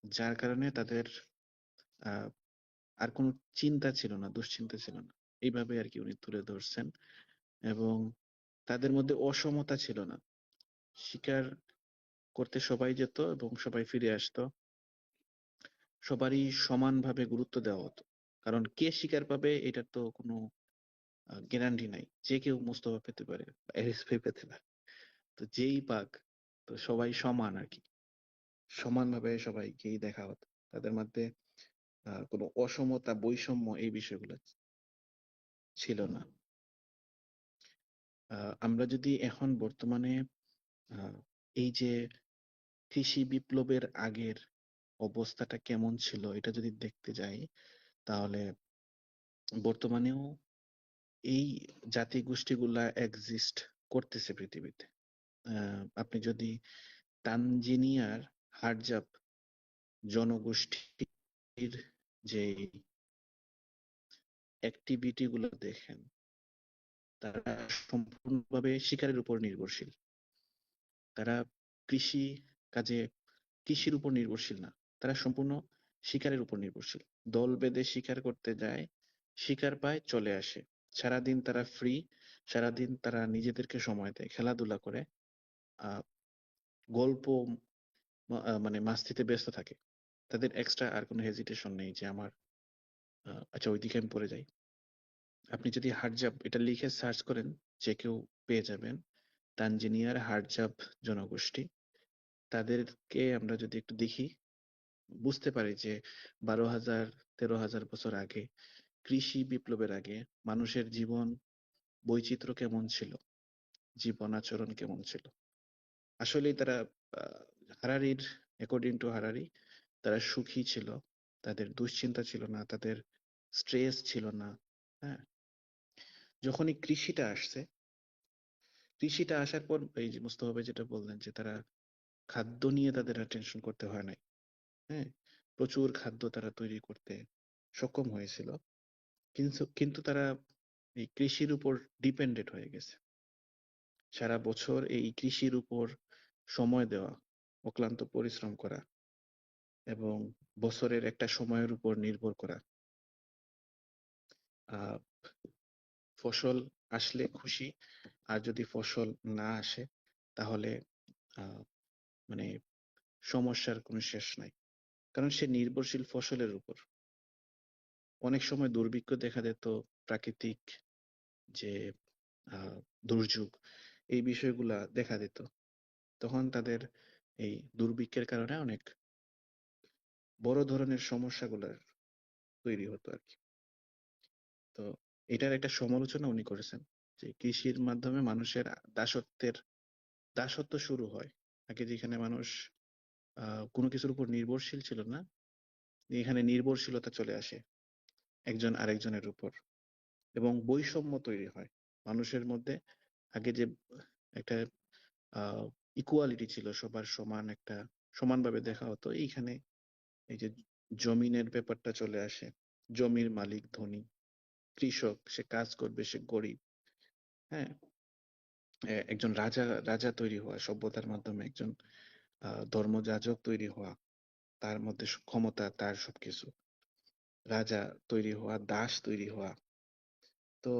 যার কারণে তাদের আহ, আর কোনো চিন্তা ছিল না, দুশ্চিন্তা ছিল না। এইভাবে আর কি উনি তুলে ধরছেন। এবং তাদের মধ্যে অসমতা ছিল না। শিকার করতে সবাই যেত এবং সবাই ফিরে আসতো। সবারই সমানভাবে গুরুত্ব দেওয়া হতো। কারণ কে শিকার পাবে এটার তো কোনো গ্যারান্টি নাই। যে কেউ মোস্তফা পেতে পারে, এরিস ভাই পেতে পারে। তো যেই পাক, তো সবাই সমান আর কি। সমানভাবে সবাইকেই দেখা হতো। তাদের মধ্যে কোনো অসমতা, বৈষম্য এই বিষয়গুলো ছিল না। আমরা যদি এখন বর্তমানে আহ, এই যে কৃষি বিপ্লবের আগের অবস্থাটা কেমন ছিল এটা যদি দেখতে যাই, তাহলে বর্তমানেও এই জাতিগোষ্ঠীগুলা এক্সিস্ট করতেছে পৃথিবীতে। আপনি যদি তানজানিয়ার হাডজাব জনগোষ্ঠীর যে অ্যাক্টিভিটি গুলো দেখেন, তারা সম্পূর্ণভাবে শিকারের উপর নির্ভরশীল। তারা কৃষি কাজে কৃষির উপর নির্ভরশীল না, তারা সম্পূর্ণ শিকারের উপর নির্ভরশীল। দল বেঁধে শিকার করতে যায়, শিকার পায়, চলে আসে। সারাদিন তারা ফ্রি, সারাদিন তারা নিজেদেরকে সময় দেয়, খেলাধুলা করে, আহ গল্প মানে মাস্তিতে ব্যস্ত থাকে। তাদের এক্সট্রা আর কোনো হেজিটেশন নেই যে আমার আচ্ছা ওইদিকে আমি পড়ে যাই। আপনি যদি হাডজাব এটা লিখে সার্চ করেন, যে কেউ পেয়ে যাবেন। তানজানিয়ার হাডজাব জনগোষ্ঠী, তাদেরকে আমরা যদি একটু দেখি, বুঝতে পারি যে 12,000 13,000 বছর আগে, কৃষি বিপ্লবের আগে মানুষের জীবন বৈচিত্র্য কেমন ছিল, জীবন আচরণ কেমন ছিল। আসলেই তারা আহ, হারারির অ্যাকর্ডিং টু হারারি তারা সুখী ছিল, তাদের দুশ্চিন্তা ছিল না, তাদের স্ট্রেস ছিল না। হ্যাঁ, যখনই কৃষিটা আসার পর এই যে মুস্তাফা ভাই যেটা বললেন যে তারা খাদ্য নিয়ে তাদের আর টেনশন করতে হয় নাই। হ্যাঁ, প্রচুর খাদ্য তারা তৈরি করতে সক্ষম হয়েছিল, কিন্তু তারা এই কৃষির উপর ডিপেন্ডেন্ট হয়ে গেছে। সারা বছর এই কৃষির উপর সময় দেওয়া, অক্লান্ত পরিশ্রম করা এবং বছরের একটা সময়ের উপর নির্ভর করা। আহ ফসল আসলে খুশি, আর যদি ফসল না আসে তাহলে আহ মানে সমস্যার কোনো শেষ নাই। কারণ সে নির্ভরশীল ফসলের উপর। অনেক সময় দুর্ভিক্ষ দেখা দিত, প্রাকৃতিক যে আহ দুর্যোগ, এই বিষয়গুলা দেখা দিত। তখন তাদের এই দুর্ভিক্ষের কারণে অনেক বড় ধরনের সমস্যাগুলার তৈরি হতো আর কি। তো এটার একটা সমালোচনা উনি করেছেন যে কৃষির মাধ্যমে মানুষের দাসত্ব শুরু হয়। আগে যেখানে মানুষ কোনো কিছুর উপর নির্ভরশীল ছিল না, এখানে নির্ভরশীলতা চলে আসে একজন আরেকজনের উপর, এবং বৈষম্য তৈরি হয় মানুষের মধ্যে। আগে যে একটা আহ ইকুয়ালিটি ছিল, সবার সমান, একটা সমানভাবে দেখা হতো, এইখানে এই যে জমিনের ব্যাপারটা চলে আসে। জমির মালিক ধনী, কৃষক সে কাজ করবে, সে গরিব। হ্যাঁ, একজন রাজা রাজা তৈরি হওয়া সভ্যতার মাধ্যমে, একজন ধর্মযাজক তৈরি হওয়া, তার মধ্যে ক্ষমতা, তার সবকিছু, রাজা তৈরি হওয়া, দাস তৈরি হওয়া। তো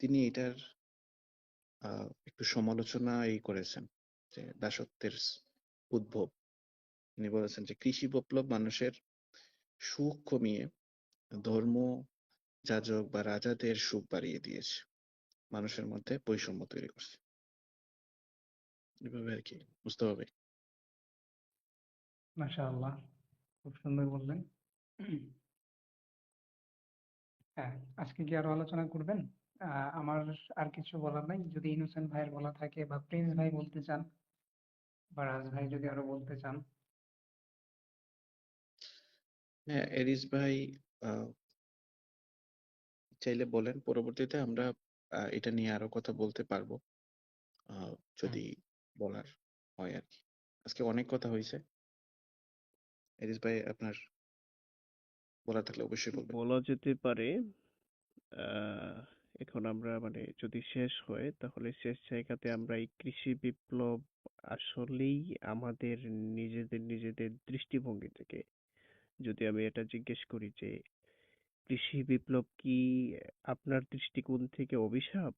তিনি এটার একটু সমালোচনা করেছেন যে দাসত্বের উদ্ভব। তিনি বলেছেন যে কৃষি বিপ্লব মানুষের সুখ কমিয়ে ধর্ম যাজক বা রাজাদের সুখ বাড়িয়ে দিয়েছে, মানুষের মধ্যে বৈষম্য তৈরি করছে। এভাবে আর কি, বুঝতে হবে। মাশাআল্লাহ, খুব সুন্দর বললেন। হ্যাঁ, আজকে কি আরো আলোচনা করবেন? আমার আর কিছু বলার নাই। যদি ইনোসেন্ট ভাইয়ের বলা থাকে বা প্রিন্স ভাই বলতে চান বা রাজ ভাই যদি আরো বলতে চান। হ্যাঁ, এরিস ভাই আহ, চাইলে বলেন, পরবর্তীতে আমরা এটা নিয়ে আরো কথা বলতে পারবো আহ, হুম, যদি বলার হয় আর কি। আজকে অনেক কথা হয়েছে। এরিস ভাই আপনার বলার থাকলে অবশ্যই বলবেন। বলা যেতে পারে আহ এখন আমরা মানে যদি শেষ হয় তাহলে শেষ জায়গাতে আমরা এই কৃষি বিপ্লব আসলেই আমাদের নিজেদের দৃষ্টিভঙ্গি থেকে যদি আমি এটা জিজ্ঞেস করি যে কৃষি বিপ্লব কি আপনার দৃষ্টিকোণ থেকে অভিশাপ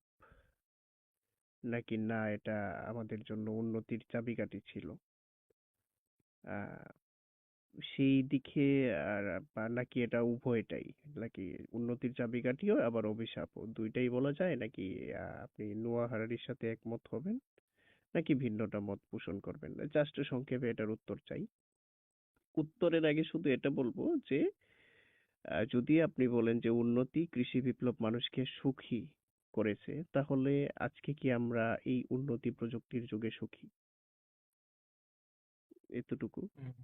নাকি না এটা আমাদের জন্য উন্নতির চাবিকাঠি ছিল? আহ সেই দিকে আর বা নাকি এটা উভয়টাই, নাকি উন্নতির চাবিকাঠিও আবার অভিশাপও, দুইটাই বলা যায় নাকি? আপনি নোয়া হারারির সাথে একমত হবেন নাকি ভিন্নটা মত পোষণ করবেন? জাস্ট সংক্ষেপে এটার উত্তর চাই। উত্তরের আগে শুধু এটা বলবো যে যদি আপনি বলেন যে উন্নতি কৃষি বিপ্লব মানুষকে সুখী করেছে, তাহলে আজকে কি আমরা এই উন্নতি প্রযুক্তির যুগে সুখী? এতটুকু হুম,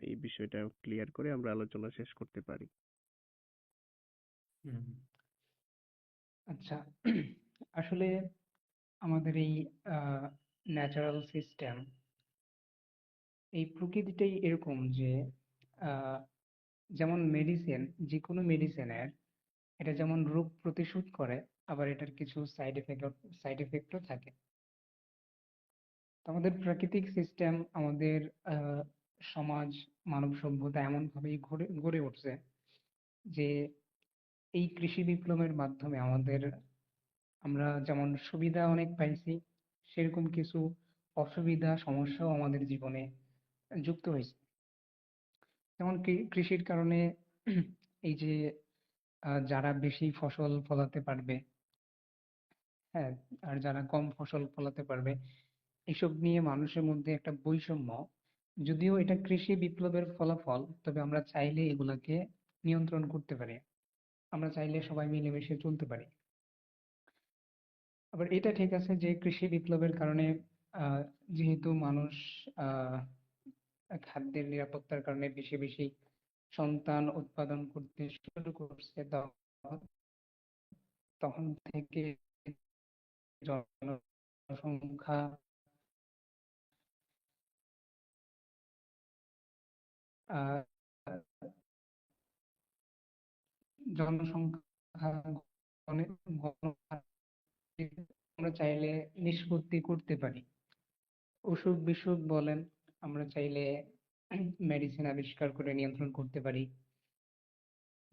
এই বিষয়টা ক্লিয়ার করে আমরা আলোচনা শেষ করতে পারি। হুম। আচ্ছা, আসলে আমাদের এই ন্যাচারাল সিস্টেম, এই প্রকৃতিটাই এরকম যে আহ, যেমন মেডিসিন, যে কোনো মেডিসিনের এটা যেমন রোগ প্রতিরোধ করে, আবার এটার কিছু সাইড এফেক্টও থাকে। তো আমাদের প্রাকৃতিক সিস্টেম, আমাদের আহ, সমাজ, মানব সভ্যতা এমন ভাবেই গড়ে গড়ে উঠছে যে এই কৃষি বিপ্লবের মাধ্যমে আমরা যেমন সুবিধা অনেক পাইছি, সেরকম কিছু অসুবিধা সমস্যাও আমাদের জীবনে যুক্ত হয়েছে। যেমন কৃষির কারণে এই যে যারা বেশি ফসল ফলাতে পারবে, হ্যাঁ, আর যারা কম ফসল ফলাতে পারবে, এসব নিয়ে মানুষের মধ্যে একটা বৈষম্য। যদিও এটা কৃষি বিপ্লবের ফলাফল, তবে আমরা চাইলে এগুলাকে নিয়ন্ত্রণ করতে পারি। আমরা চাইলে সবাই মিলেমিশে চলতে পারি। আবার এটা ঠিক আছে যে কৃষি বিপ্লবের কারণে আহ, যেহেতু মানুষ আহ, খাদ্যের নিরাপত্তার কারণে বেশি বেশি সন্তান উৎপাদন করতে শুরু করছে, তখন তখন থেকে জনসংখ্যা আহ, জনসংখ্যা আমরা চাইলে নিষ্পত্তি করতে পারি। অসুখ বিসুখ বলেন, আমরা চাইলে মেডিসিন আবিষ্কার করে নিয়ন্ত্রণ করতে পারি।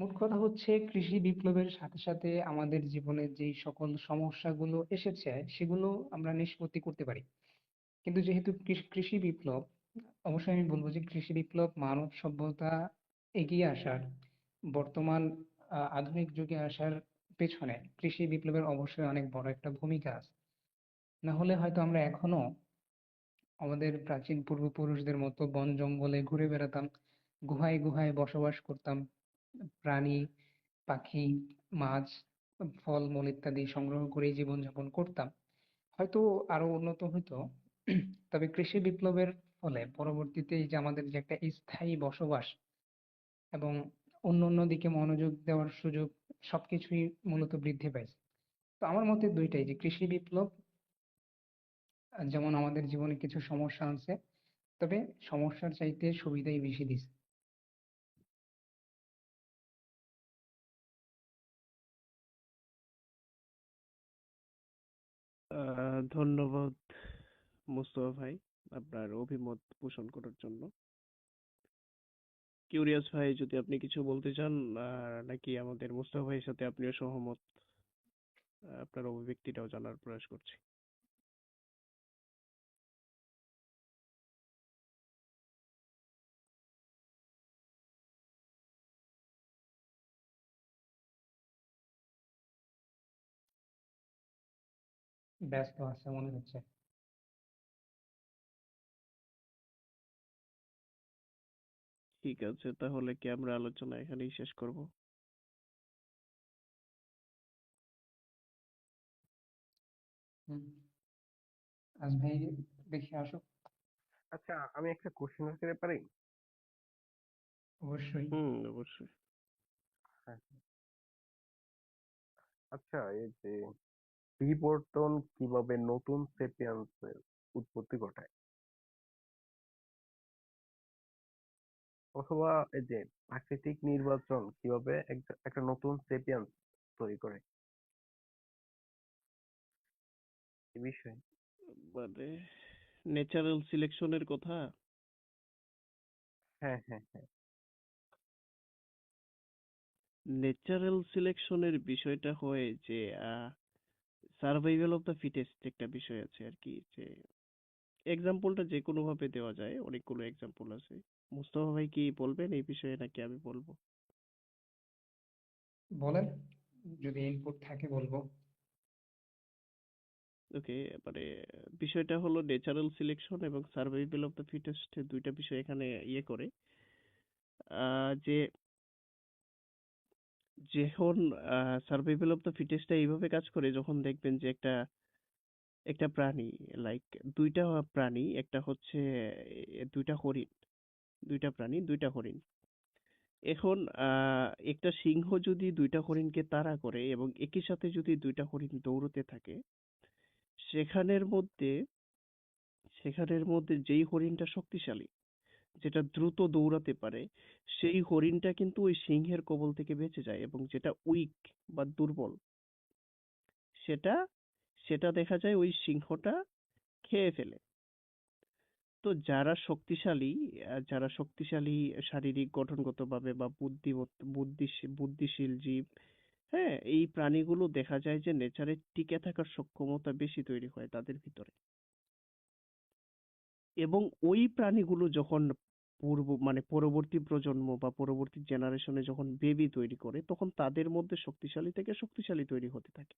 মোট কথা হচ্ছে কৃষি বিপ্লবের সাথে সাথে আমাদের জীবনে যেই সকল সমস্যাগুলো এসেছে সেগুলো আমরা নিষ্পত্তি করতে পারি। কিন্তু যেহেতু কৃষি বিপ্লব, অবশ্যই আমি বলবো যে কৃষি বিপ্লব মানব সভ্যতা এগিয়ে আসার, বর্তমান আধুনিক যুগে আসার পেছনে কৃষি বিপ্লবের অবশ্যই অনেক বড় একটা ভূমিকা আছে। না হলে হয়তো আমরা এখনো আমাদের প্রাচীন পূর্বপুরুষদের মতো বন জঙ্গলে ঘুরে বেড়াতাম, গুহায় গুহায় বসবাস করতাম, প্রাণী, পাখি, মাছ, ফলমূল ইত্যাদি সংগ্রহ করে জীবনযাপন করতাম। হয়তো আরো উন্নত হতো। তবে কৃষি বিপ্লবের ফলে পরবর্তীতে এই যে আমাদের যে একটা স্থায়ী বসবাস এবং অন্য অন্য দিকে মনোযোগ দেওয়ার সুযোগ, সবকিছুই মূলত বৃদ্ধি পাইছে। তো আমার মতে দুইটাই, যে কৃষি বিপ্লব যেমন আমাদের জীবনে কিছু সমস্যা আনছে, তবে সমস্যার চাইতে সুবিধাই বেশি দিছে। ধন্যবাদ মুস্তফা ভাই আপনার অভিমত পোষণ করার জন্য। কিউরিয়াস ভাই, যদি আপনি কিছু বলতে চান, নাকি আমাদের মুস্তফা ভাইয়ের সাথে আপনিও সহমত, আপনার অভিব্যক্তিটাও জানার প্রয়াস করছি। ব্যস্ত আছে মনে হচ্ছে। ঠিক আছে, তাহলে কি আমরা আলোচনা এখানেই শেষ করব? হুম, আজ ভাই দেখে আসো। আচ্ছা, আমি একটা কোশ্চেন করতে পারি? অবশ্যই। অবশ্যই। হ্যাঁ। আচ্ছা, এই যে বিবর্তন কিভাবে নতুন সেপিয়ান্সের উৎপত্তি ঘটায়, অথবা এই যে প্রাকৃতিক নির্বাচন কিভাবে একটা নতুন সেপিয়ান্স তৈরি করে, এই বিষয়ে। মানে ন্যাচারাল সিলেকশনের কথা। হ্যাঁ, হ্যাঁ, হ্যাঁ। ন্যাচারাল সিলেকশনের বিষয়টা হয় যে সার্ভাইভাল অফ দ্য ফিটেস্ট একটা বিষয় আছে আর কি, যে এক্সাম্পলটা যে কোনো ভাবে দেওয়া যায়, অনেকগুলো এক্সাম্পল আছে। মুস্তফা ভাই কি বলবেন এই বিষয়ে নাকি আমি বলবো? বলেন, যদি ইনপুট থাকে বলবো। ওকে, মানে বিষয়টা হলো ন্যাচারাল সিলেকশন এবং সার্ভাইভাল অফ দ্য ফিটেস্ট দুইটা বিষয় এখানে ইয়ে করে। যে যখন সার্ভাইভাল অফ দ্য ফিটেস্টটা এইভাবে কাজ করে, যখন দেখবেন যে একটা একটা প্রাণী, লাইক দুইটা প্রাণী, একটা হচ্ছে দুইটা হরিণ, দুইটা প্রাণী দুইটা হরিণ। এখন একটা সিংহ যদি দুইটা হরিণকে তাড়া করে এবং একই সাথে যদি দুইটা হরিণ দৌড়তে থাকে, সেখানের মধ্যে সেখানের মধ্যে যেই হরিণটা শক্তিশালী, যেটা দ্রুত দৌড়াতে পারে, সেই হরিণটা কিন্তু ওই সিংহের কবল থেকে বেঁচে যায়, এবং যেটা উইক বা দুর্বল, সেটা সেটা দেখা যায় ওই সিংহটা খেয়ে ফেলে। তো যারা শক্তিশালী শারীরিক গঠনগতভাবে বা বুদ্ধিশীল জীব, হ্যাঁ, এই প্রাণীগুলো দেখা যায় যে নেচারে টিকে থাকার সক্ষমতা বেশি তৈরি হয় তাদের ভিতরে। এবং ওই প্রাণীগুলো যখন মানে পরবর্তী প্রজন্ম বা পরবর্তী জেনারেশনে যখন বেবি তৈরি করে, তখন তাদের মধ্যে শক্তিশালী থেকে শক্তিশালী তৈরি হতে থাকে।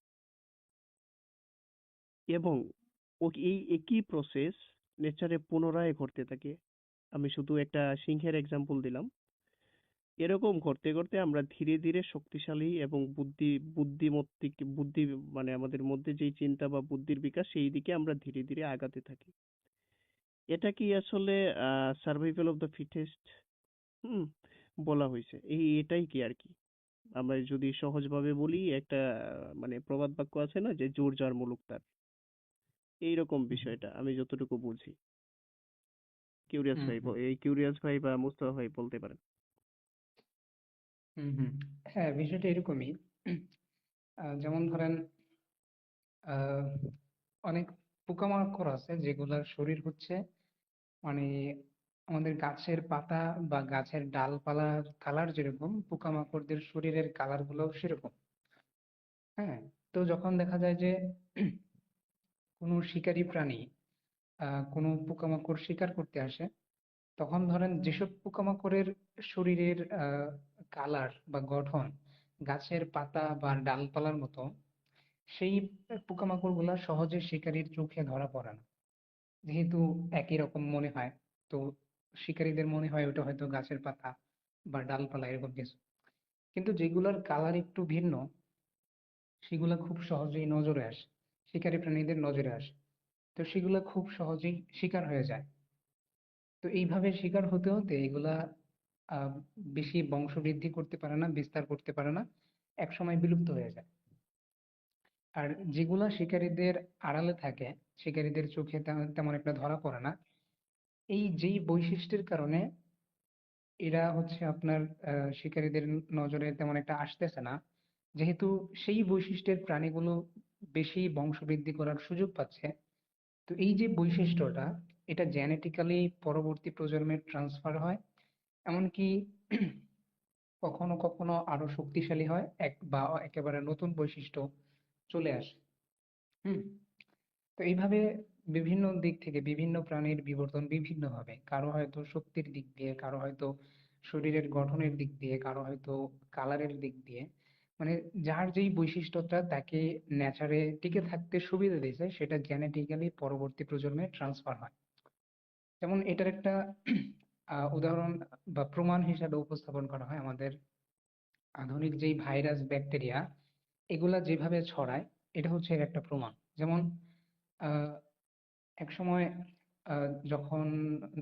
এবং এই একই প্রসেস নেচারে পুনরায় ঘটতে থাকে। আমি শুধু একটা সিংহের এক্সাম্পল দিলাম। এরকম করতে করতে আমরা ধীরে ধীরে শক্তিশালী এবং বুদ্ধি, মানে আমাদের মধ্যে যেই চিন্তা বা বুদ্ধির বিকাশ, সেই দিকে আমরা ধীরে ধীরে আগাতে থাকি। এটা কি আসলে সার্ভাইভাল অফ দ্য ফিটেস্ট? হুম, বলা হয়েছে। এটাই কি আর কি। আমরা যদি সহজভাবে বলি, একটা মানে প্রবাদ বাক্য আছে না, যে জোর যার মুলুক তার। এইরকম হুম বিষয়টা আমি যতটুকু বুঝি। কিউরিয়াস হুম ভাই, হুম এই কিউরিয়াস ভাই বা মুস্তফা ভাই বলতে পারেন। হুম হুম। হ্যাঁ, বিষয়টা এরকমই। যেমন ধরেন, আহ অনেক পোকামাকড় আছে যেগুলার শরীর হচ্ছে, মানে আমাদের গাছের পাতা বা গাছের ডালপালার কালার যেরকম, পোকামাকড়দের শরীরের কালার গুলো সেরকম। হ্যাঁ, তো যখন দেখা যায় যে কোনো শিকারী প্রাণী কোনো পোকামাকড় শিকার করতে আসে, তখন ধরেন যেসব পোকামাকড়ের শরীরের কালার বা গঠন গাছের পাতা বা ডালপালার মতো, সেই পোকামাকড় গুলা সহজে শিকারীর চোখে ধরা পড়ে না, যেহেতু একই রকম মনে হয়। তো শিকারীদের মনে হয় ওটা হয়তো গাছের পাতা বা ডালপালা এরকম কিছু। কিন্তু যেগুলোর কালার একটু ভিন্ন, সেগুলা খুব সহজেই নজরে আসে, শিকারী প্রাণীদের নজরে আসে। তো সেগুলা খুব সহজেই শিকার হয়ে যায়। তো এইভাবে শিকার হতে হতে এগুলা আহ বেশি বংশবৃদ্ধি করতে পারে না, বিস্তার করতে পারে না, একসময় বিলুপ্ত হয়ে যায়। আর যেগুলা শিকারীদের আড়ালে থাকে, শিকারীদের চোখে তেমন একটা ধরা পড়ে না, এই যেই বৈশিষ্ট্যের কারণে এরা হচ্ছে আপনার শিকারীদের নজরে তেমন একটা আসতেছে না, যেহেতু সেই বৈশিষ্ট্যের প্রাণীগুলো বেশি বংশবৃদ্ধি করার সুযোগ পাচ্ছে। তো এই যে বৈশিষ্ট্যটা, এটা জেনেটিক্যালি পরবর্তী প্রজন্মে ট্রান্সফার হয়। এমনকি কখনো কখনো আরো শক্তিশালী হয়, বা একেবারে নতুন বৈশিষ্ট্য চলে আসে। হুম। তো এইভাবে বিভিন্ন দিক থেকে বিভিন্ন প্রাণীর বিবর্তন বিভিন্ন হবে, কারো হয়তো শক্তির দিক দিয়ে, কারো হয়তো শরীরের গঠনের দিক দিয়ে, কারো হয়তো কালারের দিক দিয়ে। মানে যার যেই বৈশিষ্ট্যটা তাকে নেচারে টিকে থাকতে সুবিধা দিয়েছে, সেটা জেনেটিক্যালি পরবর্তী প্রজন্মে ট্রান্সফার হয়। যেমন এটার একটা উদাহরণ বা প্রমাণ হিসাবে উপস্থাপন করা হয় আমাদের আধুনিক যেই ভাইরাস, ব্যাকটেরিয়া, এগুলা যেভাবে ছড়ায়, এটা হচ্ছে এর একটা প্রমাণ। যেমন আহ এক সময় যখন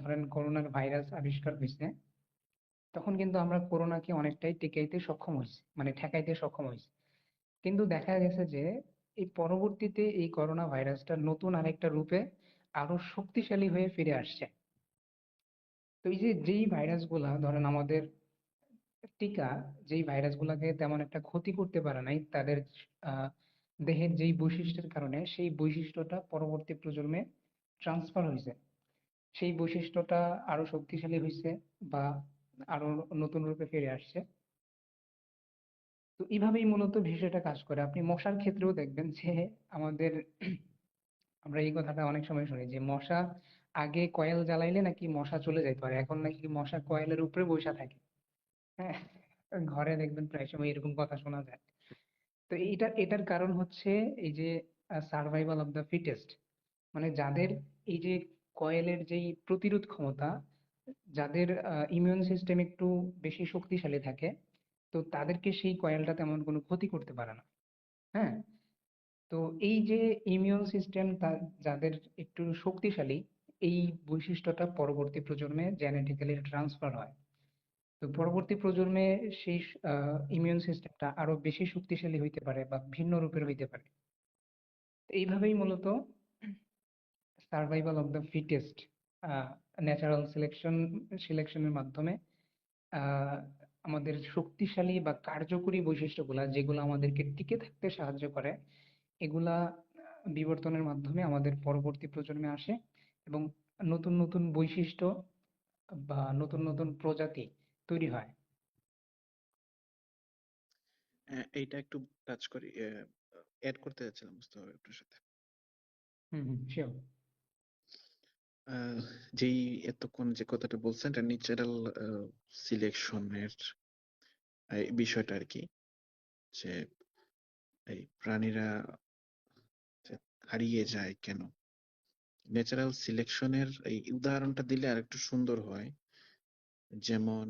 ধরেন করোনার ভাইরাস আবিষ্কার হয়েছে, তখন কিন্তু আমরা করোনাকে অনেকটাই টিকাইতে সক্ষম হয়েছি, মানে ঠেকাইতে সক্ষম হয়েছি। কিন্তু দেখা গেছে যে এই পরবর্তীতে এই করোনা ভাইরাসটা নতুন আরেকটা রূপে আরো শক্তিশালী হয়ে ফিরে আসছে। তো এই যে যেই ভাইরাস গুলা ধরেন আমাদের টিকা, যেই ভাইরাস গুলাকে তেমন একটা ক্ষতি করতে পারে নাই, তাদের আহ দেহের যেই বৈশিষ্ট্যের কারণে সেই বৈশিষ্ট্যটা পরবর্তী প্রজন্মে ট্রান্সফার হয়েছে, সেই বৈশিষ্ট্যটা আরো শক্তিশালী হয়েছে বা আরো নতুন রূপে ফিরে আসছে। তো এইভাবেই মূলত বিষয়টা কাজ করে। আপনি মশার ক্ষেত্রেও দেখবেন যে আমাদের আমরা এই কথাটা অনেক সময় শুনি যে মশা আগে কয়েল জ্বালাইলে নাকি মশা চলে যেত, আর এখন নাকি মশা কয়েলের উপরে বসে থাকে। হ্যাঁ, ঘরে দেখবেন প্রায় সময় এরকম কথা শোনা যায়। তো এটার কারণ হচ্ছে এই যে সার্ভাইভাল অফ দ্য ফিটেস্ট, মানে যাদের এই যে কয়েলের যেই প্রতিরোধ ক্ষমতা, যাদের ইমিউন সিস্টেম একটু বেশি শক্তিশালী থাকে, তো তাদেরকে সেই কয়েলটা তেমন কোনো ক্ষতি করতে পারে না। হ্যাঁ, তো এই যে ইমিউন সিস্টেম যাদের একটু শক্তিশালী, এই বৈশিষ্ট্যটা পরবর্তী প্রজন্মে জেনেটিক্যালি ট্রান্সফার হয়। তো পরবর্তী প্রজন্মে সেই ইমিউন সিস্টেমটা আরো বেশি শক্তিশালী হইতে পারে বা ভিন্ন রূপের হইতে পারে। তো এইভাবেই মূলত survival of the fittest, natural সিলেকশনের মাধ্যমে আহ, আমাদের শক্তিশালী বা কার্যকরী বৈশিষ্ট্যগুলা যেগুলো আমাদেরকে টিকে থাকতে সাহায্য করে, এগুলা বিবর্তনের মাধ্যমে আমাদের পরবর্তী প্রজন্মে আসে এবং নতুন নতুন বৈশিষ্ট্য বা নতুন নতুন প্রজাতি তৈরি হয়। এইটা একটু টাচ করি, অ্যাড করতে যাচ্ছিলাম মুস্তাফা আপনার সাথে। হুম, হুম, শিওর। আহ, যেই এতক্ষণ যে কথাটা বলছেন এটা ন্যাচারাল সিলেকশনের বিষয়টা আর কি, যে এই প্রাণীরা যে হারিয়ে যায় কেন, ন্যাচারাল সিলেকশনের এই উদাহরণটা দিলে আর একটু সুন্দর হয়। যেমন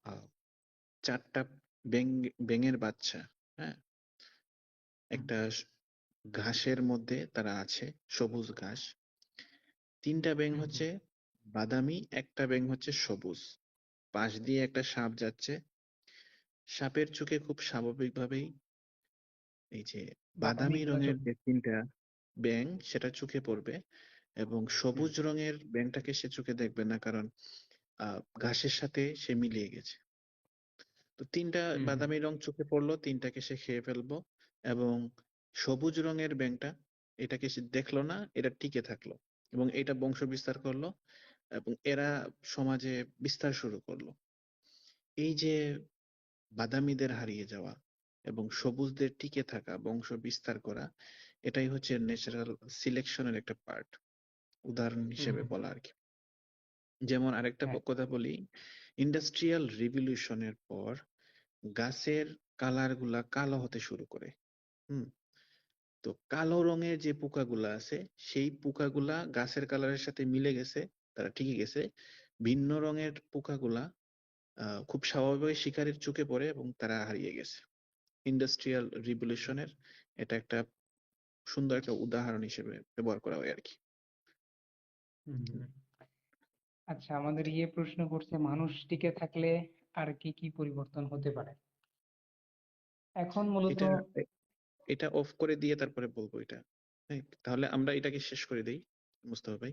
আহ, 4টা ব্যাঙের বাচ্চা, হ্যাঁ, একটা ঘাসের মধ্যে তারা আছে, সবুজ ঘাস। 3টা ব্যাঙ হুম, হচ্ছে বাদামি, একটা ব্যাঙ হচ্ছে সবুজ। পাশ দিয়ে একটা সাপ যাচ্ছে, সাপের চোখে খুব স্বাভাবিকভাবেই এই যে বাদামি বাদামি গুলা রঙের চোখ। যে 3টা ব্যাঙ সেটা চোখে পড়বে, এবং হুম, সবুজ রঙের ব্যাঙটাকে সে চোখে দেখবে না, কারণ ঘাসের সাথে সে মিলিয়ে গেছে। তো 3টা হুম, হুম, বাদামি রং চোখে পড়লো, 3টাকে সে খেয়ে ফেলবো। এবং সবুজ রঙের ব্যাঙটা এটাকে সে দেখলো না, এটা টিকে থাকলো এবং এটা বংশ বিস্তার করলো এবং এরা সমাজে বিস্তার শুরু করলো। এই যে বাদামিদের হারিয়ে যাওয়া এবং সবুজদের টিকে থাকা, বংশ বিস্তার করা, এটাই হচ্ছে ন্যাচারাল সিলেকশনের একটা পার্ট, উদাহরণ হুম, হিসেবে হুম, বলা আর কি। যেমন আরেকটা হ্যাঁ। কথা বলি, ইন্ডাস্ট্রিয়াল রিভলিউশনের পর গাছের কালার গুলা কালো হতে শুরু করে। হুম, তো কালো রঙের যে পোকাগুলা আছে সেই পোকাগুলা গাছের কালারের সাথে মিলে গেছে, তারা টিকে গেছে। ভিন্ন রঙের পোকাগুলা খুব স্বাভাবিকভাবে শিকারীর চোখে পড়ে এবং তারা হারিয়ে গেছে। ইন্ডাস্ট্রিয়াল রিভলিউশনের এটা একটা সুন্দর একটা উদাহরণ হিসেবে ব্যবহার করা হয় আর কি। হুম, হুম। আচ্ছা, আমাদের প্রশ্ন করছে মানুষ টিকে থাকলে আর কি কি পরিবর্তন হতে পারে। এখন মূলত এটা এটা অফ করে দিয়ে তারপরে বলবো এটা। হ্যাঁ, তাহলে আমরা এটাকে শেষ করে দেই মুস্তাফা ভাই।